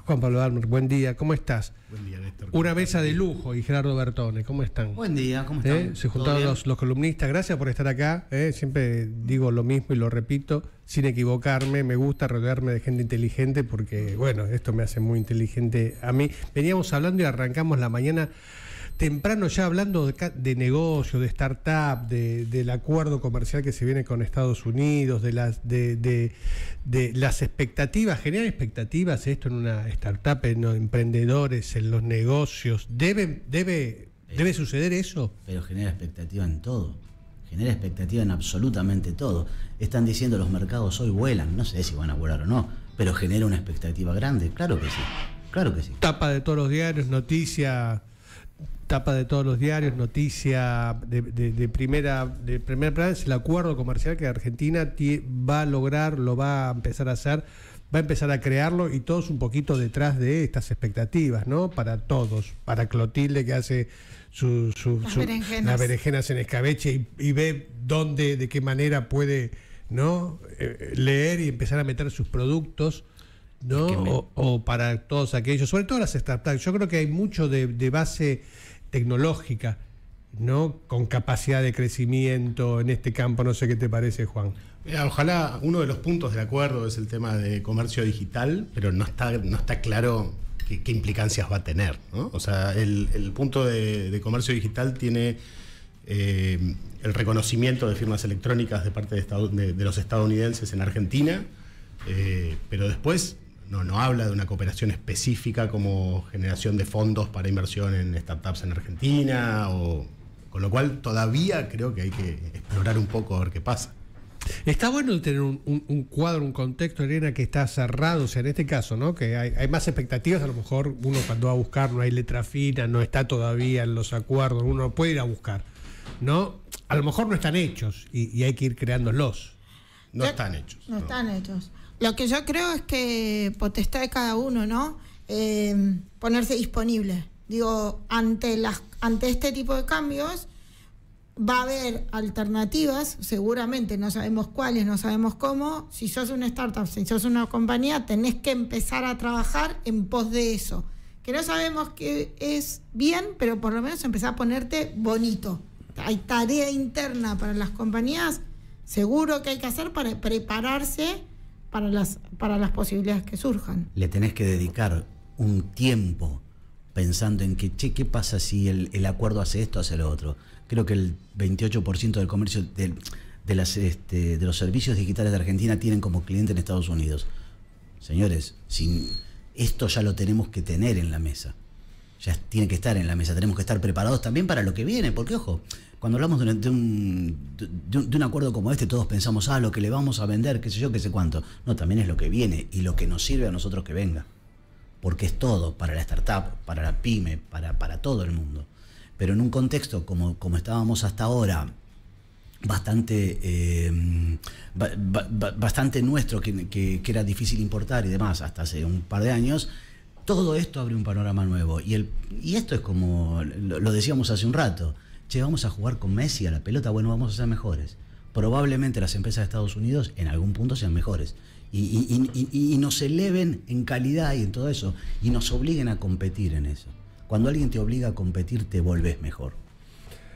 Juan Pablo Dalmer, buen día, ¿cómo estás? Buen día, Néstor. Una mesa de lujo y Gerardo Bertone, ¿cómo están? Buen día, ¿cómo están? Se juntaron los columnistas, gracias por estar acá, siempre digo lo mismo y lo repito, sin equivocarme, me gusta rodearme de gente inteligente porque, bueno, esto me hace muy inteligente a mí. Veníamos hablando y arrancamos la mañana temprano ya hablando de negocio, de startup, del acuerdo comercial que se viene con Estados Unidos, de las expectativas, generar expectativas, esto en una startup, en los emprendedores, en los negocios. ¿Debe suceder eso? Pero genera expectativa en todo. Genera expectativa en absolutamente todo. Están diciendo los mercados hoy vuelan, no sé si van a volar o no, pero genera una expectativa grande, claro que sí, claro que sí. Tapa de todos los diarios, noticia de primera plana es el acuerdo comercial que Argentina va a lograr, lo va a empezar a hacer, va a empezar a crearlo y todos un poquito detrás de estas expectativas, ¿no? Para todos, para Clotilde que hace las berenjenas en escabeche y ve dónde, de qué manera puede, ¿no? Leer y empezar a meter sus productos, ¿no? O para todos aquellos, sobre todo las startups. Yo creo que hay mucho de base tecnológica, ¿no? Con capacidad de crecimiento en este campo. No sé qué te parece, Juan. Ojalá uno de los puntos del acuerdo es el tema de comercio digital, pero no está claro qué implicancias va a tener, ¿no? O sea, el punto de comercio digital tiene el reconocimiento de firmas electrónicas de parte de los estadounidenses en Argentina, pero después no habla de una cooperación específica como generación de fondos para inversión en startups en Argentina, con lo cual todavía creo que hay que explorar un poco a ver qué pasa. Está bueno tener un cuadro, un contexto, Elena, que está cerrado, o sea, en este caso, ¿no? Que hay más expectativas, a lo mejor uno cuando va a buscar no hay letra fina, no está todavía en los acuerdos, uno puede ir a buscar, ¿no? A lo mejor no están hechos y hay que ir creándolos. No están hechos. No están hechos. Lo que yo creo es que potestad de cada uno, ¿no? Ponerse disponible. Digo, ante este tipo de cambios va a haber alternativas, seguramente, no sabemos cuáles, no sabemos cómo. Si sos una startup, si sos una compañía, tenés que empezar a trabajar en pos de eso. Que no sabemos qué es bien, pero por lo menos empezar a ponerte bonito. Hay tarea interna para las compañías, seguro que hay que hacer para prepararse para las posibilidades que surjan. Le tenés que dedicar un tiempo pensando en que, ¿qué pasa si el acuerdo hace esto, hace lo otro? Creo que el 28% del comercio de los servicios digitales de Argentina tienen como cliente en Estados Unidos. Señores, esto ya lo tenemos que tener en la mesa. Ya tiene que estar en la mesa. Tenemos que estar preparados también para lo que viene, porque, ojo, cuando hablamos de un acuerdo como este, todos pensamos, lo que le vamos a vender, qué sé yo, qué sé cuánto. No, también es lo que viene y lo que nos sirve a nosotros que venga. Porque es todo, para la startup, para la pyme, para todo el mundo. Pero en un contexto como estábamos hasta ahora, bastante nuestro, que era difícil importar y demás, hasta hace un par de años, todo esto abre un panorama nuevo. Y esto es como, lo decíamos hace un rato, vamos a jugar con Messi a la pelota, bueno, vamos a ser mejores. Probablemente las empresas de Estados Unidos en algún punto sean mejores. Y nos eleven en calidad y en todo eso, y nos obliguen a competir en eso. Cuando alguien te obliga a competir, te volvés mejor.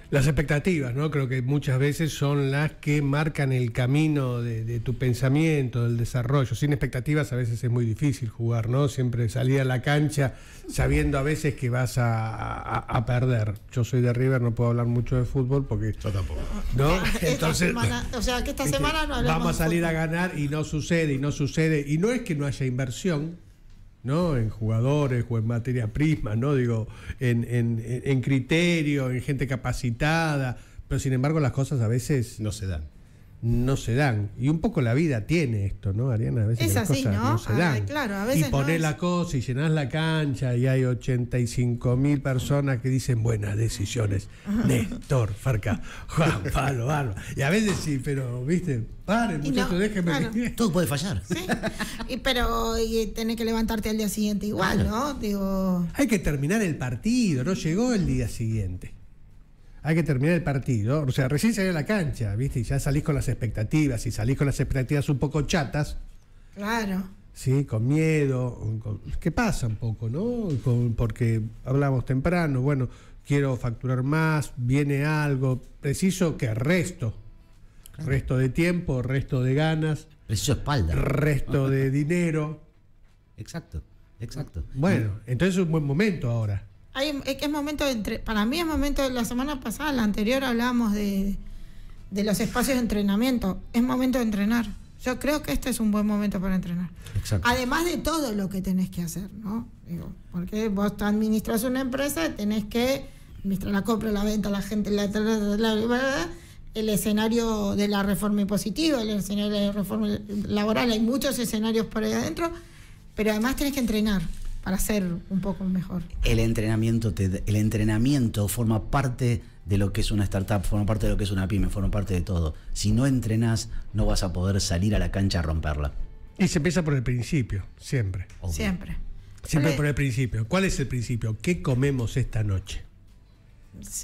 Las expectativas, ¿no? Creo que muchas veces son las que marcan el camino de tu pensamiento, del desarrollo. Sin expectativas a veces es muy difícil jugar, ¿no? Siempre salir a la cancha sabiendo a veces que vas a perder. Yo soy de River, no puedo hablar mucho de fútbol porque... Yo tampoco. ¿No? Entonces, o sea, que esta semana no hablamos. Vamos a salir a ganar y no sucede. Y no es que no haya inversión, ¿no? En jugadores o en materia prima, ¿no? Digo, en criterio, en gente capacitada, pero sin embargo las cosas a veces no se dan. Y un poco la vida tiene esto, ¿no, Ariana? A veces es las así, cosas no se dan. Claro, a veces y ponés no la cosa y llenás la cancha y hay 85.000 personas que dicen buenas decisiones. Néstor, Farca, Juan Pablo, Alba. Y a veces sí, pero, ¿viste? Paren, muchachos, déjenme. Claro. Todo puede fallar. Sí, pero tenés que levantarte al día siguiente igual, ¿no? Digo... Hay que terminar el partido, no llegó el día siguiente. Hay que terminar el partido, o sea, recién salí a la cancha, ¿viste? Y ya salís con las expectativas, y salís con las expectativas un poco chatas. Claro. ¿sí? Con miedo, ¿qué pasa un poco, no? Porque hablamos temprano, bueno, quiero facturar más, viene algo, preciso que resto de tiempo, resto de ganas, Preciso espalda. resto de dinero. Exacto. Bueno, entonces es un buen momento ahora. Es momento para mí es momento de la semana pasada, la anterior hablábamos de los espacios de entrenamiento. Es momento de entrenar. Yo creo que este es un buen momento para entrenar. Exacto. Además de todo lo que tenés que hacer, ¿no? Digo, porque vos administras una empresa, tenés que administrar la compra, la venta, la gente, el escenario de la reforma impositiva, el escenario de la reforma laboral. Hay muchos escenarios por ahí adentro, pero además tenés que entrenar para ser un poco mejor. El entrenamiento forma parte de lo que es una startup, forma parte de lo que es una pyme, forma parte de todo. Si no entrenás, no vas a poder salir a la cancha a romperla. Y se empieza por el principio, siempre. Obvio. Siempre. Por el principio. ¿Cuál es el principio? ¿Qué comemos esta noche?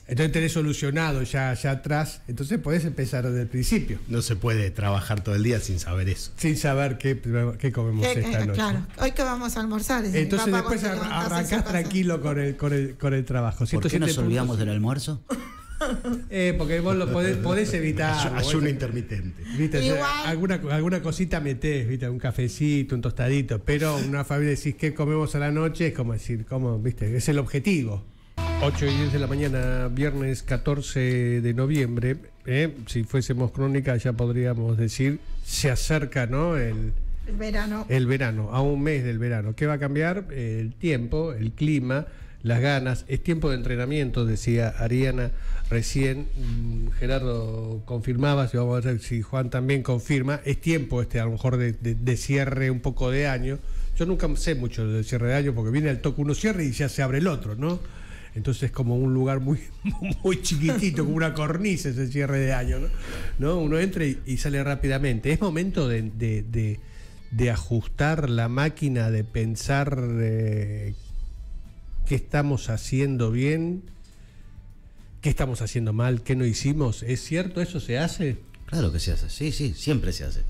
Entonces tenés solucionado ya atrás, entonces podés empezar desde el principio. No se puede trabajar todo el día sin saber eso. Sin saber qué comemos esta noche. Claro, hoy que vamos a almorzar. Entonces después arrancás tranquilo con el trabajo. ¿Por qué nos olvidamos del almuerzo? Porque vos lo podés evitar. Ayuno intermitente. ¿Viste? Alguna cosita metés, ¿viste? Un cafecito, un tostadito, pero una familia decís qué comemos a la noche, es como decir, ¿viste? Es el objetivo. 8:10 de la mañana, viernes 14 de noviembre. Si fuésemos crónica ya podríamos decir, se acerca, ¿no? El verano, a un mes del verano. ¿Qué va a cambiar? El tiempo, el clima, las ganas. Es tiempo de entrenamiento, decía Ariana recién. Gerardo confirmaba, si vamos a ver si Juan también confirma. Es tiempo a lo mejor de cierre un poco de año. Yo nunca sé mucho del cierre de año porque viene al toque uno cierre y ya se abre el otro, ¿no? Entonces es como un lugar muy chiquitito, como una cornisa ese cierre de año, ¿no? Uno entra y sale rápidamente. Es momento de ajustar la máquina, de pensar qué estamos haciendo bien, qué estamos haciendo mal, qué no hicimos. ¿Es cierto? ¿Eso se hace? Claro que se hace, sí, siempre se hace.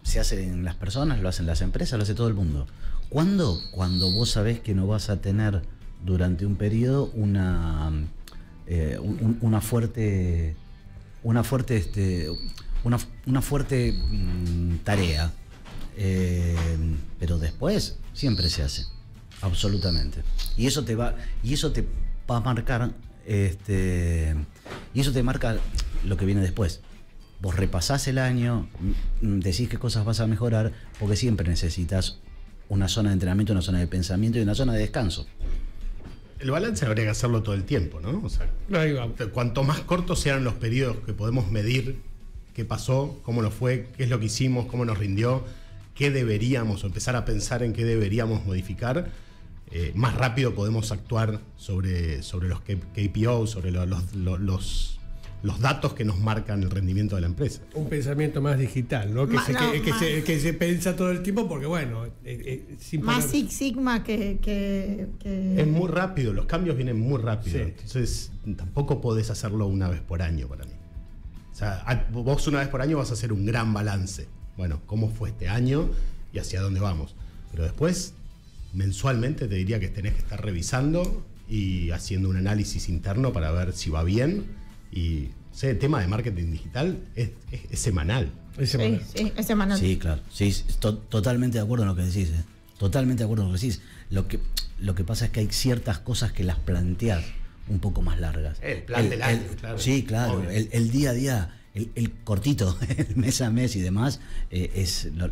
Se hace en las personas, lo hacen las empresas, lo hace todo el mundo. ¿Cuándo? Cuando vos sabés que no vas a tener durante un periodo una fuerte tarea, pero después siempre se hace, absolutamente. Y eso te va a marcar, y eso te marca lo que viene después. Vos repasás el año, decís qué cosas vas a mejorar, porque siempre necesitas una zona de entrenamiento, una zona de pensamiento y una zona de descanso. El balance habría que hacerlo todo el tiempo, ¿no? O sea, cuanto más cortos sean los periodos que podemos medir qué pasó, cómo nos fue, qué es lo que hicimos, cómo nos rindió, qué deberíamos, o empezar a pensar en qué deberíamos modificar, más rápido podemos actuar sobre los KPO, sobre los datos que nos marcan el rendimiento de la empresa. Un pensamiento más digital, ¿no? Que se piensa todo el tiempo porque, bueno... más Six Sigma que... Es muy rápido, los cambios vienen muy rápido. Sí. Entonces, tampoco podés hacerlo una vez por año para mí. O sea, vos una vez por año vas a hacer un gran balance. Bueno, ¿cómo fue este año y hacia dónde vamos? Pero después, mensualmente te diría que tenés que estar revisando y haciendo un análisis interno para ver si va bien. Y el tema de marketing digital es semanal. Es semanal. Sí, claro. Sí, totalmente de acuerdo en lo que decís. Totalmente de acuerdo en lo que decís. Lo que pasa es que hay ciertas cosas que las planteás un poco más largas. El plan del año, claro. Sí, claro. El día a día, el cortito, el mes a mes y demás,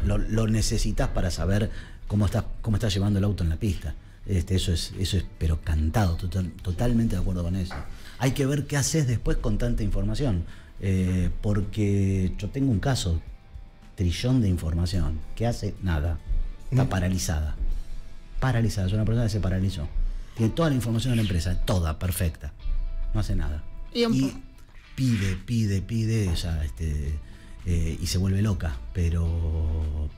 lo necesitas para saber cómo estás llevando el auto en la pista. Eso es pero cantado, totalmente de acuerdo con eso. Hay que ver qué haces después con tanta información, porque yo tengo un caso, trillón de información, que hace nada, está paralizada, es una persona que se paralizó, tiene toda la información de la empresa, toda perfecta, no hace nada, y pide, ya, y se vuelve loca, pero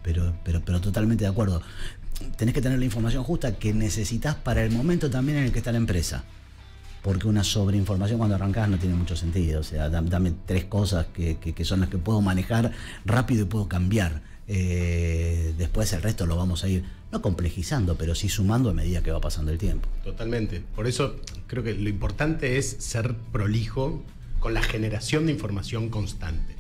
totalmente de acuerdo. Tenés que tener la información justa que necesitas para el momento también en el que está la empresa. Porque una sobreinformación cuando arrancás no tiene mucho sentido. O sea, dame tres cosas que son las que puedo manejar rápido y puedo cambiar. Después el resto lo vamos a ir, no complejizando, pero sí sumando a medida que va pasando el tiempo. Totalmente. Por eso creo que lo importante es ser prolijo con la generación de información constante,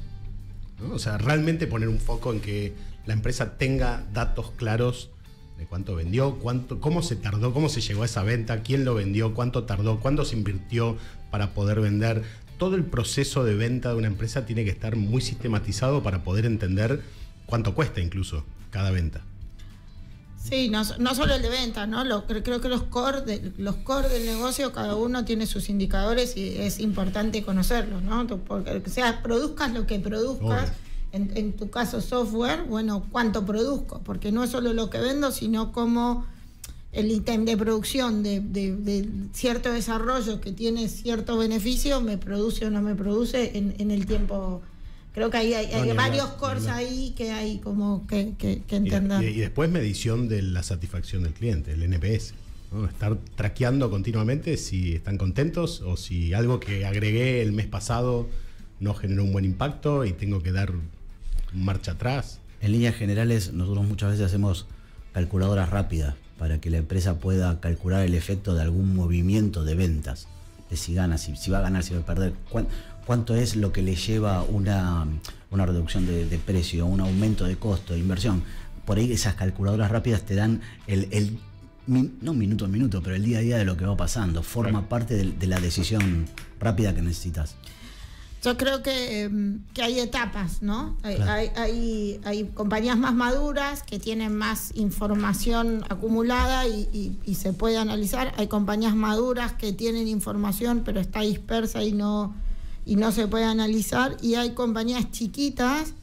¿no? O sea, realmente poner un foco en que la empresa tenga datos claros de cuánto vendió, cómo se tardó, cómo se llegó a esa venta, quién lo vendió, cuánto tardó, cuánto se invirtió para poder vender. Todo el proceso de venta de una empresa tiene que estar muy sistematizado para poder entender cuánto cuesta incluso cada venta. Sí, no solo el de venta, ¿no? Creo que los core del negocio, cada uno tiene sus indicadores y es importante conocerlos, ¿no? Porque produzcas lo que produzcas, en tu caso software, bueno, ¿cuánto produzco? Porque no es solo lo que vendo, sino cómo el ítem de producción de cierto desarrollo que tiene cierto beneficio, me produce o no me produce en el tiempo. Creo que hay varios cores ahí que hay como que entender. Y después medición de la satisfacción del cliente, el NPS, ¿no? Estar traqueando continuamente si están contentos o si algo que agregué el mes pasado no generó un buen impacto y tengo que dar marcha atrás. En líneas generales, nosotros muchas veces hacemos calculadoras rápidas para que la empresa pueda calcular el efecto de algún movimiento de ventas, de si gana, si va a ganar, si va a perder, cuánto es lo que le lleva una reducción de precio, un aumento de costo, de inversión. Por ahí esas calculadoras rápidas te dan no minuto a minuto, pero el día a día de lo que va pasando. Forma parte de la decisión rápida que necesitas. Yo creo que hay etapas, ¿no? Claro. Hay compañías más maduras que tienen más información acumulada y se puede analizar. Hay compañías maduras que tienen información pero está dispersa y no se puede analizar. Y hay compañías chiquitas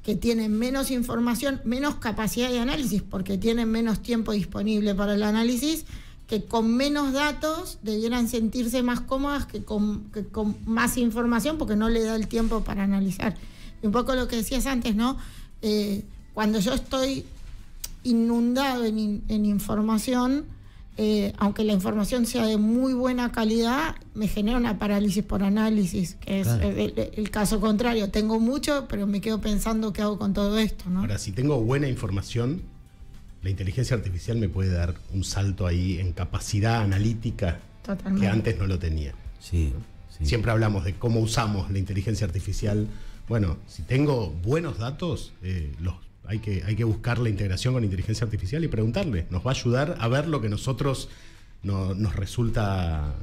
que tienen menos información, menos capacidad de análisis porque tienen menos tiempo disponible para el análisis, que con menos datos debieran sentirse más cómodas que con más información porque no le da el tiempo para analizar. Y un poco lo que decías antes, ¿no? Cuando yo estoy inundado en información, aunque la información sea de muy buena calidad, me genera una parálisis por análisis, que es el caso contrario. Tengo mucho, pero me quedo pensando qué hago con todo esto, ¿no? Ahora, si tengo buena información, la inteligencia artificial me puede dar un salto ahí en capacidad analítica. Totalmente. Que antes no lo tenía. Sí, sí. Siempre hablamos de cómo usamos la inteligencia artificial. Bueno, si tengo buenos datos, hay que buscar la integración con inteligencia artificial y preguntarle. Nos va a ayudar a ver lo que nosotros nos resulta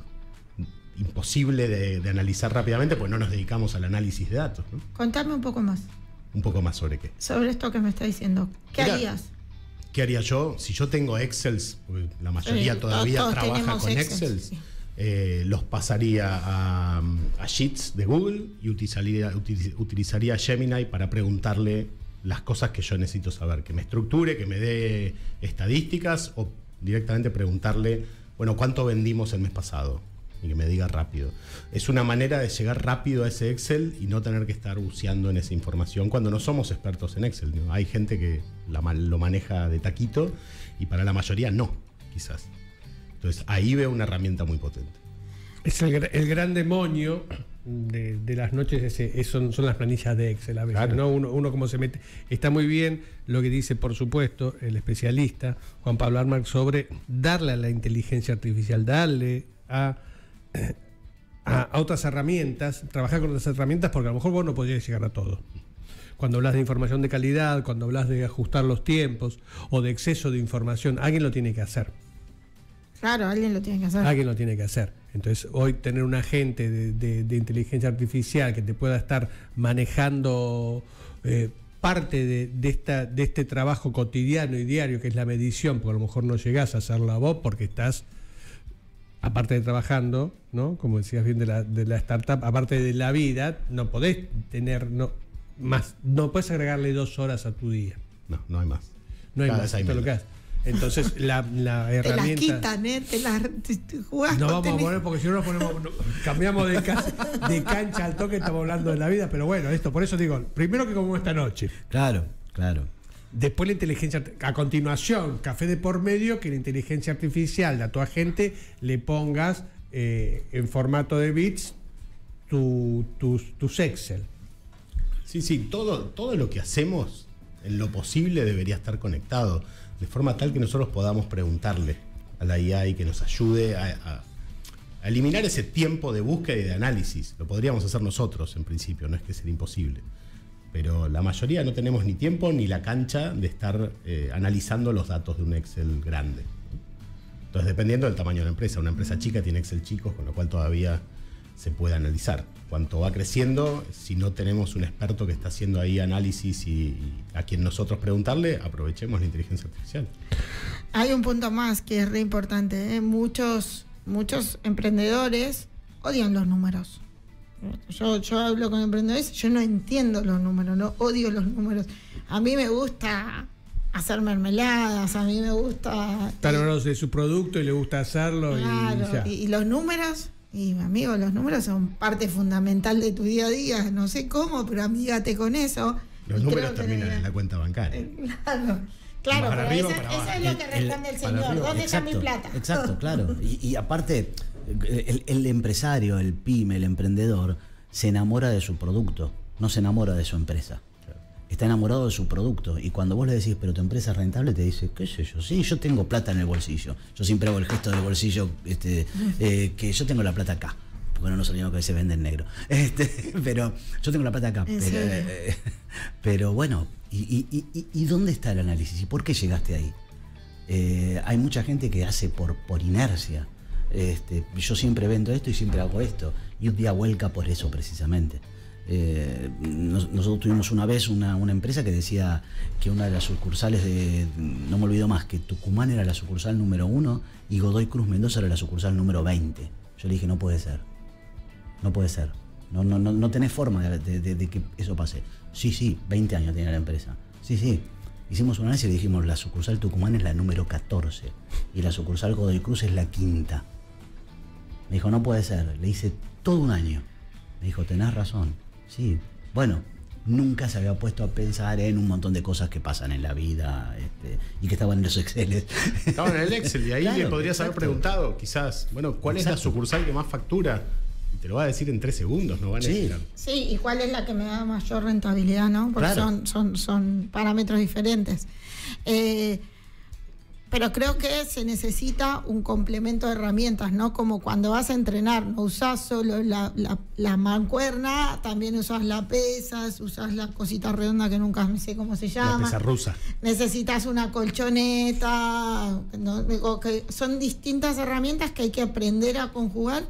imposible de analizar rápidamente, pues no nos dedicamos al análisis de datos, ¿no? Contame un poco más. Un poco más sobre qué. Sobre esto que me está diciendo. ¿Qué harías? ¿Qué haría yo? Si yo tengo Excels, porque la mayoría todavía todos trabaja con Excel, sí. Los pasaría a Sheets de Google y utilizaría Gemini para preguntarle las cosas que yo necesito saber, que me estructure, que me dé estadísticas o directamente preguntarle, bueno, ¿cuánto vendimos el mes pasado? Y que me diga rápido. Es una manera de llegar rápido a ese Excel y no tener que estar buceando en esa información cuando no somos expertos en Excel, ¿no? Hay gente que lo maneja de taquito y para la mayoría no, quizás. Entonces ahí veo una herramienta muy potente. Es el gran demonio de las noches, son las planillas de Excel a veces, claro, ¿no? Uno como se mete. Está muy bien lo que dice, por supuesto, el especialista Juan Pablo Armark sobre darle a la inteligencia artificial, darle a otras herramientas, trabajar con otras herramientas, porque a lo mejor vos no podrías llegar a todo. Cuando hablas de información de calidad, cuando hablas de ajustar los tiempos o de exceso de información, alguien lo tiene que hacer. Claro, alguien lo tiene que hacer. Alguien lo tiene que hacer. Entonces, hoy tener un agente de inteligencia artificial que te pueda estar manejando parte de este trabajo cotidiano y diario, que es la medición, porque a lo mejor no llegás a hacerla vos porque estás, aparte de trabajando, ¿no? Como decías bien de la startup, aparte de la vida, no podés tener no puedes agregarle 2 horas a tu día. No hay más. No hay más, esto es lo que haces. Entonces la herramienta. Te las quitan, te jugás. No vamos a poner, porque si no nos ponemos, cambiamos de cancha al toque, estamos hablando de la vida, pero bueno, por eso digo, primero que como esta noche. Claro. Después la inteligencia, a continuación, café de por medio, que la inteligencia artificial a tu agente le pongas en formato de bits tus Excel. Sí, todo lo que hacemos en lo posible debería estar conectado, de forma tal que nosotros podamos preguntarle a la IA y que nos ayude a eliminar ese tiempo de búsqueda y de análisis. Lo podríamos hacer nosotros en principio, no es que sea imposible. Pero la mayoría no tenemos ni tiempo ni la cancha de estar analizando los datos de un Excel grande. Entonces, dependiendo del tamaño de la empresa, una empresa chica tiene Excel chicos, con lo cual todavía se puede analizar. Cuanto va creciendo, si no tenemos un experto que está haciendo ahí análisis y a quien nosotros preguntarle, aprovechemos la inteligencia artificial. Hay un punto más que es re importante, ¿eh? Muchos emprendedores odian los números. Yo hablo con emprendedores, yo no entiendo los números, no odio los números. A mí me gusta hacer mermeladas, a mí me gusta... Estar enamorado de su producto y le gusta hacerlo. Claro, y los números, y amigo, los números son parte fundamental de tu día a día. No sé cómo, pero amígate con eso. Los números terminan en la cuenta bancaria. Claro, para pero arriba, eso, para eso abajo. es lo que responde el señor. ¿Dónde está mi plata? Exacto, claro. Y aparte, el empresario, el pyme, el emprendedor, se enamora de su producto, no se enamora de su empresa. Está enamorado de su producto. Y cuando vos le decís, pero tu empresa es rentable, te dice, qué sé yo, sí, yo tengo plata en el bolsillo. Yo siempre hago el gesto del bolsillo, que yo tengo la plata acá. Porque no nos olvidemos que se vende en negro. Pero yo tengo la plata acá. Pero bueno, ¿y dónde está el análisis? ¿Y por qué llegaste ahí? Hay mucha gente que hace por inercia. Yo siempre vendo esto y siempre hago esto. Y un día vuelca por eso precisamente. Nosotros tuvimos una vez una empresa que decía que una de las sucursales no me olvido más, que Tucumán era la sucursal número 1 y Godoy Cruz Mendoza era la sucursal número 20. Yo le dije, no puede ser. No puede ser. No tenés forma de que eso pase. Sí, 20 años tiene la empresa. Sí. Hicimos un análisis y le dijimos, la sucursal Tucumán es la número 14 y la sucursal Godoy Cruz es la 5ª. Me dijo, no puede ser. Le hice todo un año. Me dijo, tenés razón. Sí. Bueno, nunca se había puesto a pensar en un montón de cosas que pasan en la vida y que estaban en los Exceles. Estaban en el Excel y ahí Claro, le podrías haber preguntado, quizás, bueno, ¿cuál es la sucursal que más factura? Y te lo va a decir en 3 segundos, no van a esperar. Sí, ¿y cuál es la que me da mayor rentabilidad, no? Porque claro, son parámetros diferentes. Pero creo que se necesita un complemento de herramientas, ¿no? Como cuando vas a entrenar, no usás solo la mancuerna, también usás la pesas, usás la cosita redonda que nunca me sé cómo se llama. La pesa rusa. Necesitas una colchoneta, ¿no? Digo que son distintas herramientas que hay que aprender a conjugar.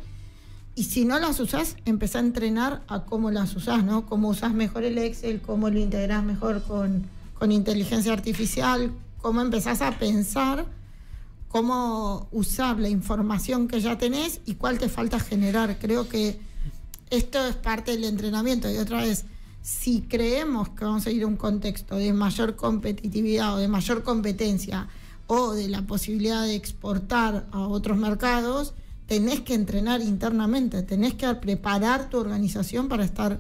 Y si no las usás, empezá a entrenar a cómo las usás, ¿no? Cómo usás mejor el Excel, cómo lo integrás mejor con inteligencia artificial, cómo empezás a pensar cómo usar la información que ya tenés y cuál te falta generar. Creo que esto es parte del entrenamiento. Y otra vez, si creemos que vamos a ir a un contexto de mayor competitividad o de mayor competencia o de la posibilidad de exportar a otros mercados, tenés que entrenar internamente, tenés que preparar tu organización para estar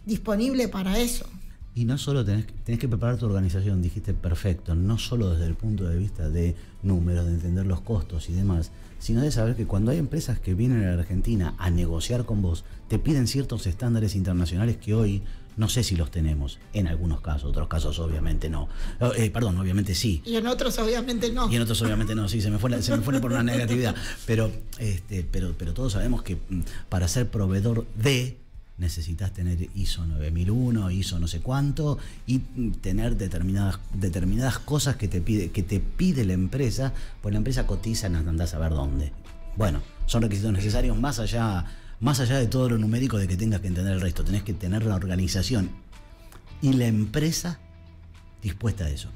disponible para eso. Y no solo tenés que preparar tu organización, dijiste perfecto, no solo desde el punto de vista de números, de entender los costos y demás, sino de saber que cuando hay empresas que vienen a la Argentina a negociar con vos, te piden ciertos estándares internacionales que hoy no sé si los tenemos, en algunos casos, otros casos obviamente no. Obviamente sí. Y en otros obviamente no. Y en otros obviamente no, sí, se me fue por una negatividad. Pero todos sabemos que para ser proveedor de necesitas tener ISO 9001, ISO no sé cuánto, y tener determinadas cosas que te pide la empresa, pues la empresa cotiza, no andás a ver dónde. Bueno, son requisitos necesarios más allá de todo lo numérico de que tengas que entender el resto. Tenés que tener la organización y la empresa dispuesta a eso.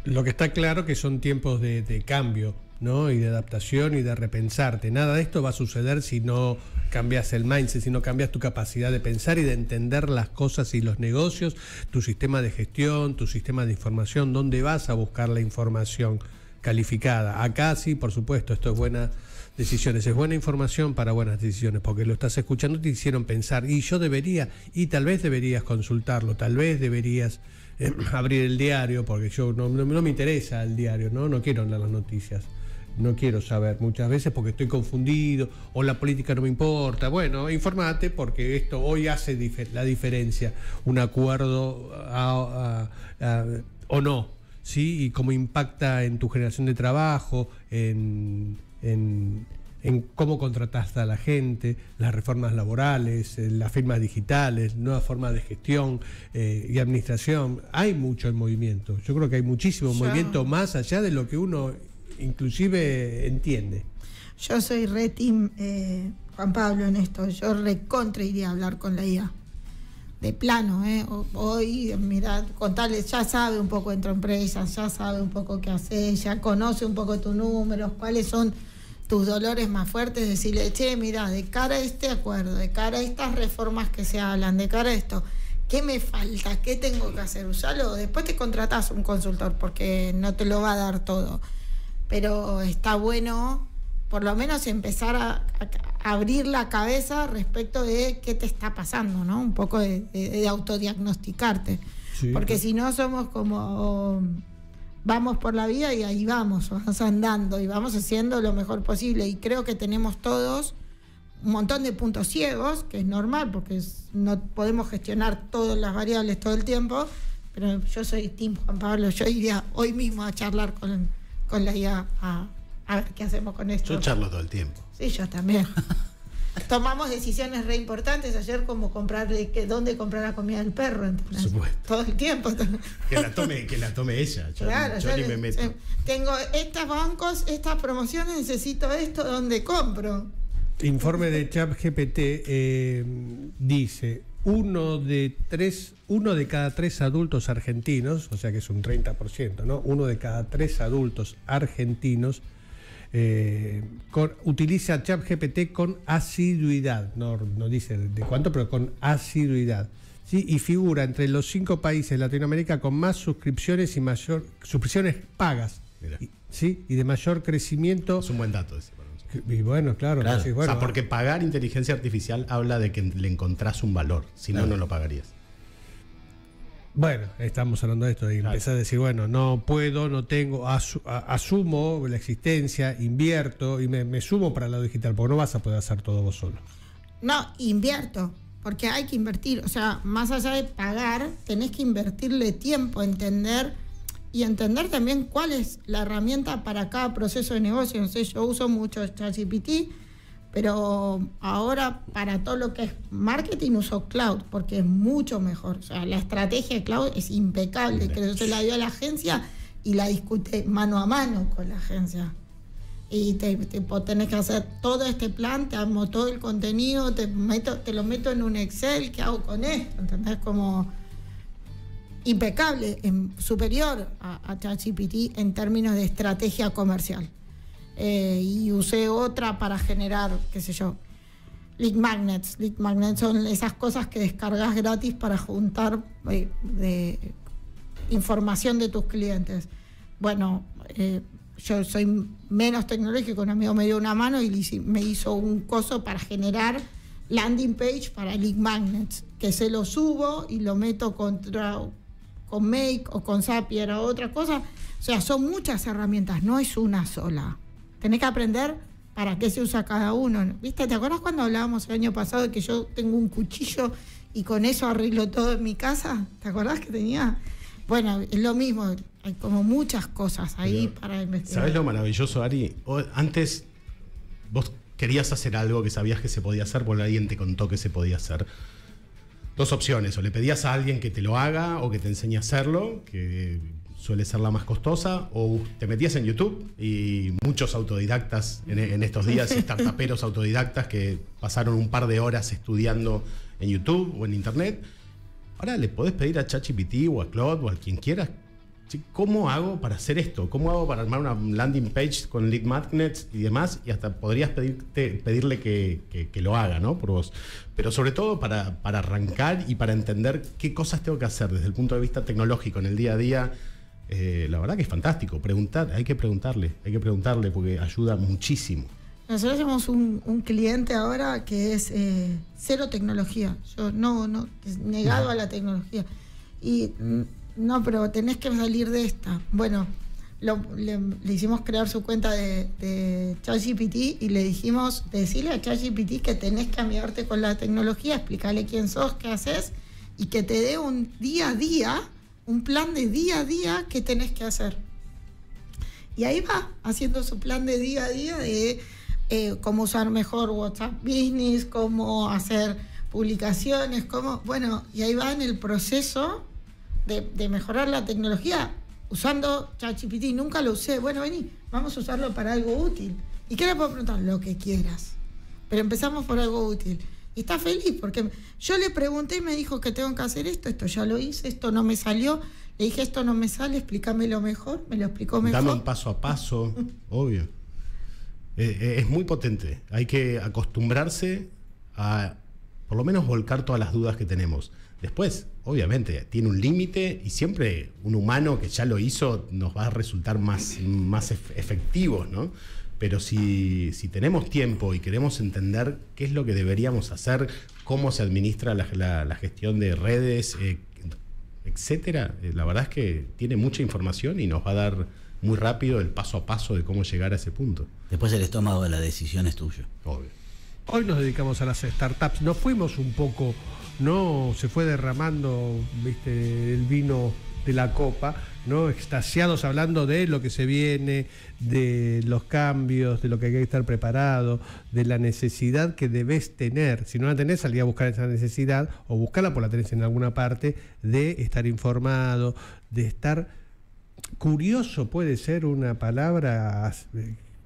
Lo que está claro que son tiempos de cambio, ¿no? Y de adaptación y de repensarte. Nada de esto va a suceder si no cambias el mindset, si no cambias tu capacidad de pensar y de entender las cosas y los negocios, tu sistema de gestión, tu sistema de información, dónde vas a buscar la información calificada. Acá sí, por supuesto, esto es buenas decisiones, es buena información para buenas decisiones, porque lo estás escuchando y te hicieron pensar, y yo debería, y tal vez deberías consultarlo, tal vez deberías abrir el diario, porque yo no me interesa el diario, no quiero leer las noticias. No quiero saber muchas veces porque estoy confundido o la política no me importa. Bueno, informate porque esto hoy hace la diferencia. Un acuerdo o no, ¿sí? Y cómo impacta en tu generación de trabajo, en cómo contrataste a la gente, las reformas laborales, las firmas digitales, nuevas formas de gestión y administración. Hay mucho en movimiento. Yo creo que hay muchísimo movimiento más allá de lo que uno inclusive entiende. Yo soy re team Juan Pablo en esto. Yo recontra iría a hablar con la IA. De plano, hoy, mirá, contarles, ya sabe un poco entre empresas, ya sabe un poco qué hacer, ya conoce un poco tus números, cuáles son tus dolores más fuertes, decirle, che, mira, de cara a este acuerdo, de cara a estas reformas que se hablan, de cara a esto, ¿qué me falta? ¿Qué tengo que hacer? Usalo, después te contratás un consultor porque no te lo va a dar todo. Pero está bueno, por lo menos, empezar a abrir la cabeza respecto de qué te está pasando, ¿no? Un poco de autodiagnosticarte. Sí, porque si no somos como... vamos por la vida y ahí vamos andando y vamos haciendo lo mejor posible, y creo que tenemos todos un montón de puntos ciegos, que es normal porque no podemos gestionar todas las variables todo el tiempo, pero yo soy team Juan Pablo. Yo iría hoy mismo a charlar con la IA a ver qué hacemos con esto. Yo charlo todo el tiempo. Sí, yo también. Tomamos decisiones re importantes ayer, como dónde comprar la comida del perro, ¿entendés? Por supuesto. Todo el tiempo. Que la tome ella. Yo ni me meto. Tengo estos bancos, estas promociones, necesito esto, ¿dónde compro? Informe de ChatGPT dice: uno de cada tres adultos argentinos, o sea que es un 30%, ¿no? Uno de cada tres adultos argentinos utiliza ChatGPT con asiduidad, no dice de cuánto, pero con asiduidad, ¿sí? Y figura entre los 5 países de Latinoamérica con más suscripciones suscripciones pagas, ¿sí? Y de mayor crecimiento. Es un buen dato ese. Y bueno, claro. Sí, bueno, o sea, porque pagar inteligencia artificial habla de que le encontrás un valor, si no, no lo pagarías. Bueno, estamos hablando de esto, de empezar a decir, bueno, no puedo, no tengo, asumo la existencia, invierto y me sumo para el lado digital, porque no vas a poder hacer todo vos solo. No, invierto, porque hay que invertir. O sea, más allá de pagar, tenés que invertirle tiempo, entender también cuál es la herramienta para cada proceso de negocio. No sé, yo uso mucho ChatGPT, pero ahora para todo lo que es marketing uso Cloud, porque es mucho mejor. O sea, la estrategia de Cloud es impecable, que yo se la dio a la agencia y la discute mano a mano con la agencia. Y tenés que hacer todo este plan, te armo todo el contenido, te lo meto en un Excel, ¿qué hago con esto? ¿Entendés? Como impecable, superior a ChatGPT en términos de estrategia comercial. Y usé otra para generar, qué sé yo, lead magnets. Lead magnets son esas cosas que descargas gratis para juntar de información de tus clientes. Bueno, yo soy menos tecnológico, un amigo me dio una mano y me hizo un coso para generar landing page para lead magnets, que se lo subo y lo meto con Make o con Zapier o otra cosa. O sea, son muchas herramientas, no es una sola. Tenés que aprender para qué se usa cada uno. ¿Viste? ¿Te acuerdas cuando hablábamos el año pasado de que yo tengo un cuchillo y con eso arreglo todo en mi casa? ¿Te acordás que tenía? Bueno, es lo mismo. Hay como muchas cosas ahí para investigar. ¿Sabés lo maravilloso, Ari? Antes vos querías hacer algo que sabías que se podía hacer porque alguien te contó que se podía hacer. 2 opciones: o le pedías a alguien que te lo haga o que te enseñe a hacerlo, que suele ser la más costosa, o te metías en YouTube, y muchos autodidactas en estos días, startuperos autodidactas que pasaron un par de horas estudiando en YouTube o en Internet. Ahora le podés pedir a ChatGPT o a Claude o a quien quieras: ¿cómo hago para hacer esto? ¿Cómo hago para armar una landing page con lead magnets y demás? Y hasta podrías pedirle que lo haga, ¿no? Por vos. Pero sobre todo para arrancar y para entender qué cosas tengo que hacer desde el punto de vista tecnológico en el día a día. La verdad que es fantástico. Hay que preguntarle porque ayuda muchísimo. Nosotros tenemos un cliente ahora que es cero tecnología. Yo no negado a la tecnología. Y no, pero tenés que salir de esta. Bueno, le hicimos crear su cuenta de ChatGPT y le dijimos, decirle a ChatGPT que tenés que amigarte con la tecnología, explicarle quién sos, qué haces y que te dé un día a día un plan de día a día que tenés que hacer. Y ahí va haciendo su plan de día a día de cómo usar mejor WhatsApp Business, cómo hacer publicaciones, y ahí va en el proceso de mejorar la tecnología usando ChatGPT. Nunca lo usé. Bueno, vení, vamos a usarlo para algo útil. ¿Y qué le puedo preguntar? Lo que quieras. Pero empezamos por algo útil. Y está feliz porque yo le pregunté y me dijo que tengo que hacer esto ya lo hice, esto no me salió. Le dije, esto no me sale, explícamelo mejor. Me lo explicó mejor. Dame un paso a paso, obvio. Es muy potente. Hay que acostumbrarse a, por lo menos, volcar todas las dudas que tenemos. Después, obviamente, tiene un límite y siempre un humano que ya lo hizo nos va a resultar más efectivos, ¿no? Pero si tenemos tiempo y queremos entender qué es lo que deberíamos hacer, cómo se administra la gestión de redes, etcétera, la verdad es que tiene mucha información y nos va a dar muy rápido el paso a paso de cómo llegar a ese punto. Después el estómago de la decisión es tuyo. Obvio. Hoy nos dedicamos a las startups. Nos fuimos un poco, ¿no? Se fue derramando, ¿viste?, el vino de la copa, ¿no? Extasiados hablando de lo que se viene, de los cambios, de lo que hay que estar preparado, de la necesidad que debes tener. Si no la tenés, salí a buscar esa necesidad, o buscarla por la tenés en alguna parte, de estar informado, de estar curioso. Puede ser una palabra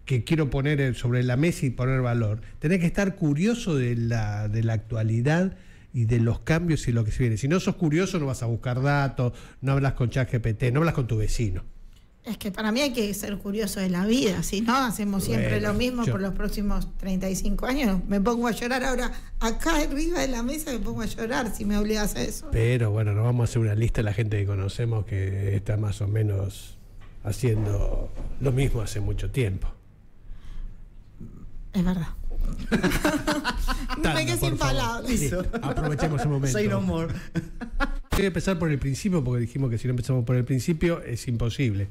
que quiero poner sobre la mesa y poner valor. Tenés que estar curioso de la actualidad y de los cambios y lo que se viene. Si no sos curioso, no vas a buscar datos, no hablas con ChatGPT, no hablas con tu vecino. Es que para mí hay que ser curioso de la vida, si no hacemos siempre lo mismo por los próximos 35 años. Me pongo a llorar ahora, acá arriba de la mesa me pongo a llorar si me obligas a eso. Pero bueno, nos vamos a hacer una lista de la gente que conocemos que está más o menos haciendo lo mismo hace mucho tiempo. Es verdad. Me quedé sin palabras. Aprovechemos el momento. Say no more. Voy a empezar por el principio porque dijimos que si no empezamos por el principio es imposible.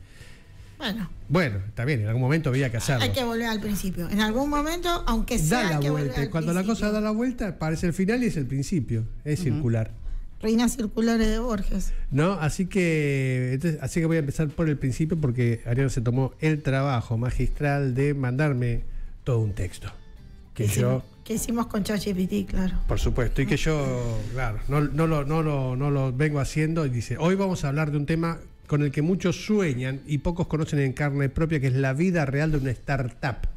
Bueno, está bien, en algún momento había que hacerlo. Hay que volver al principio. En algún momento, aunque sea, da la que vuelta. Cuando la cosa da la vuelta, parece el final y es el principio. Es circular. Reinas circulares de Borges. ¿No? Así que voy a empezar por el principio porque Ariana se tomó el trabajo magistral de mandarme todo un texto. Que hicimos con ChatGPT, claro. Por supuesto, y que yo, claro, no lo vengo haciendo. Y dice, hoy vamos a hablar de un tema con el que muchos sueñan y pocos conocen en carne propia, que es la vida real de una startup.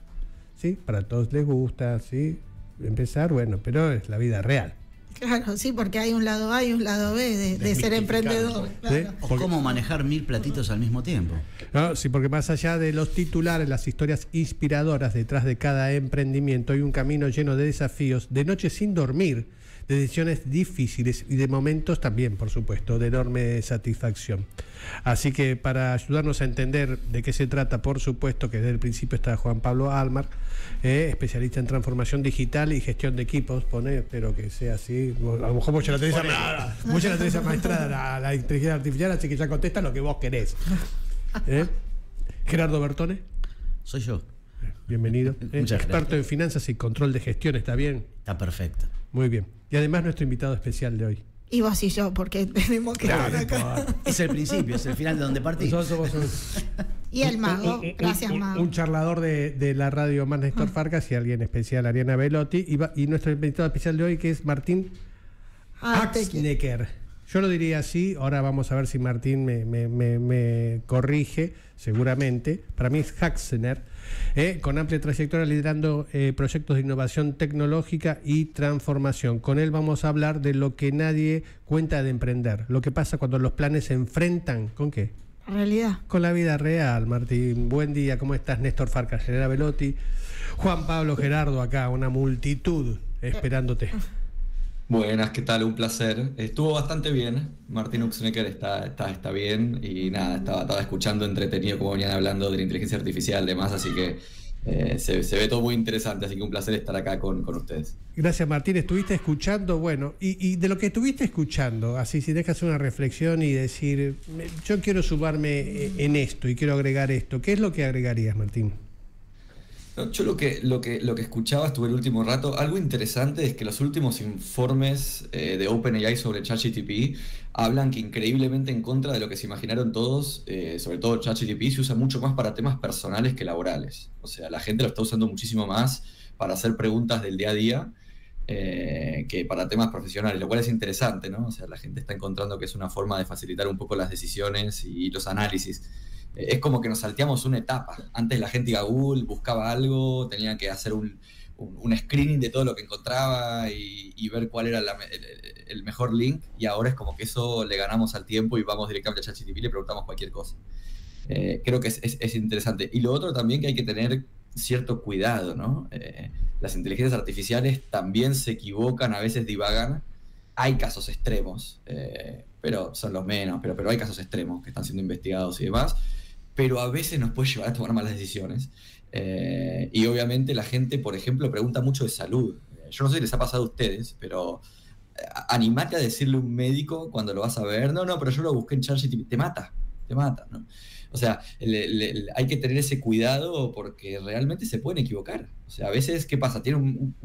¿Sí? Para todos les gusta, ¿sí? Empezar, bueno, pero es la vida real. Claro, sí, porque hay un lado A y un lado B de ser emprendedor. Claro. ¿Sí? O cómo manejar 1000 platitos al mismo tiempo. No, sí, porque más allá de los titulares, las historias inspiradoras detrás de cada emprendimiento, hay un camino lleno de desafíos, de noches sin dormir, de decisiones difíciles y de momentos también, por supuesto, de enorme satisfacción. Así que para ayudarnos a entender de qué se trata, por supuesto que desde el principio está Juan Pablo Almar, especialista en transformación digital y gestión de equipos, espero que sea así. A lo mejor mucha la tenés maestrada la inteligencia artificial, así que ya contesta lo que vos querés. Gerardo Bertone. Soy yo. Bienvenido. Muchas experto gracias. en finanzas y control de gestión, ¿está bien? Está perfecto. Muy bien. Y además nuestro invitado especial de hoy. Y vos y yo, porque tenemos que estar acá. Es el principio, es el final de donde partí. Nosotros somos Y el mago, gracias mago. un charlador de la radio más Néstor Farcas y alguien especial, Ariana Velotti. Y nuestro invitado especial de hoy, que es Martín Axnecker. Yo lo diría así, ahora vamos a ver si Martín me corrige, seguramente. Para mí es Haxner, con amplia trayectoria liderando proyectos de innovación tecnológica y transformación. Con él vamos a hablar de lo que nadie cuenta de emprender, lo que pasa cuando los planes se enfrentan, ¿con qué? Realidad. Con la vida real, Martín. Buen día, ¿cómo estás? Néstor Farcas, Gerardo Velotti, Juan Pablo, Gerardo, acá, una multitud esperándote. Buenas, ¿qué tal? Un placer. Estuvo bastante bien. Martín Uxnecker está bien y nada, estaba escuchando entretenido como venían hablando de la inteligencia artificial y demás, así que se ve todo muy interesante, así que un placer estar acá con ustedes. Gracias, Martín. Estuviste escuchando, bueno, y de lo que estuviste escuchando, así si dejas una reflexión y decir, yo quiero sumarme en esto y quiero agregar esto, ¿qué es lo que agregarías, Martín? No, yo lo que escuchaba, estuve el último rato, algo interesante es que los últimos informes de OpenAI sobre ChatGPT hablan que increíblemente en contra de lo que se imaginaron todos, sobre todo ChatGPT se usa mucho más para temas personales que laborales. O sea, la gente lo está usando muchísimo más para hacer preguntas del día a día que para temas profesionales, lo cual es interesante, ¿no? O sea, la gente está encontrando que es una forma de facilitar un poco las decisiones y los análisis. Es como que nos salteamos una etapa. Antes la gente iba a Google, buscaba algo, tenía que hacer un screening de todo lo que encontraba y ver cuál era el mejor link, y ahora es como que eso le ganamos al tiempo y vamos directamente a ChatGPT y le preguntamos cualquier cosa. Creo que es interesante. Y lo otro también que hay que tener cierto cuidado, ¿no? Las inteligencias artificiales también se equivocan, a veces divagan. Hay casos extremos, pero son los menos, pero hay casos extremos que están siendo investigados y demás, pero a veces nos puede llevar a tomar malas decisiones. Y obviamente la gente, por ejemplo, pregunta mucho de salud. Yo no sé si les ha pasado a ustedes, pero animate a decirle a un médico cuando lo vas a ver, no, pero yo lo busqué en ChatGPT, te mata, ¿no? O sea, hay que tener ese cuidado porque realmente se pueden equivocar. O sea, a veces, ¿qué pasa? Tiene un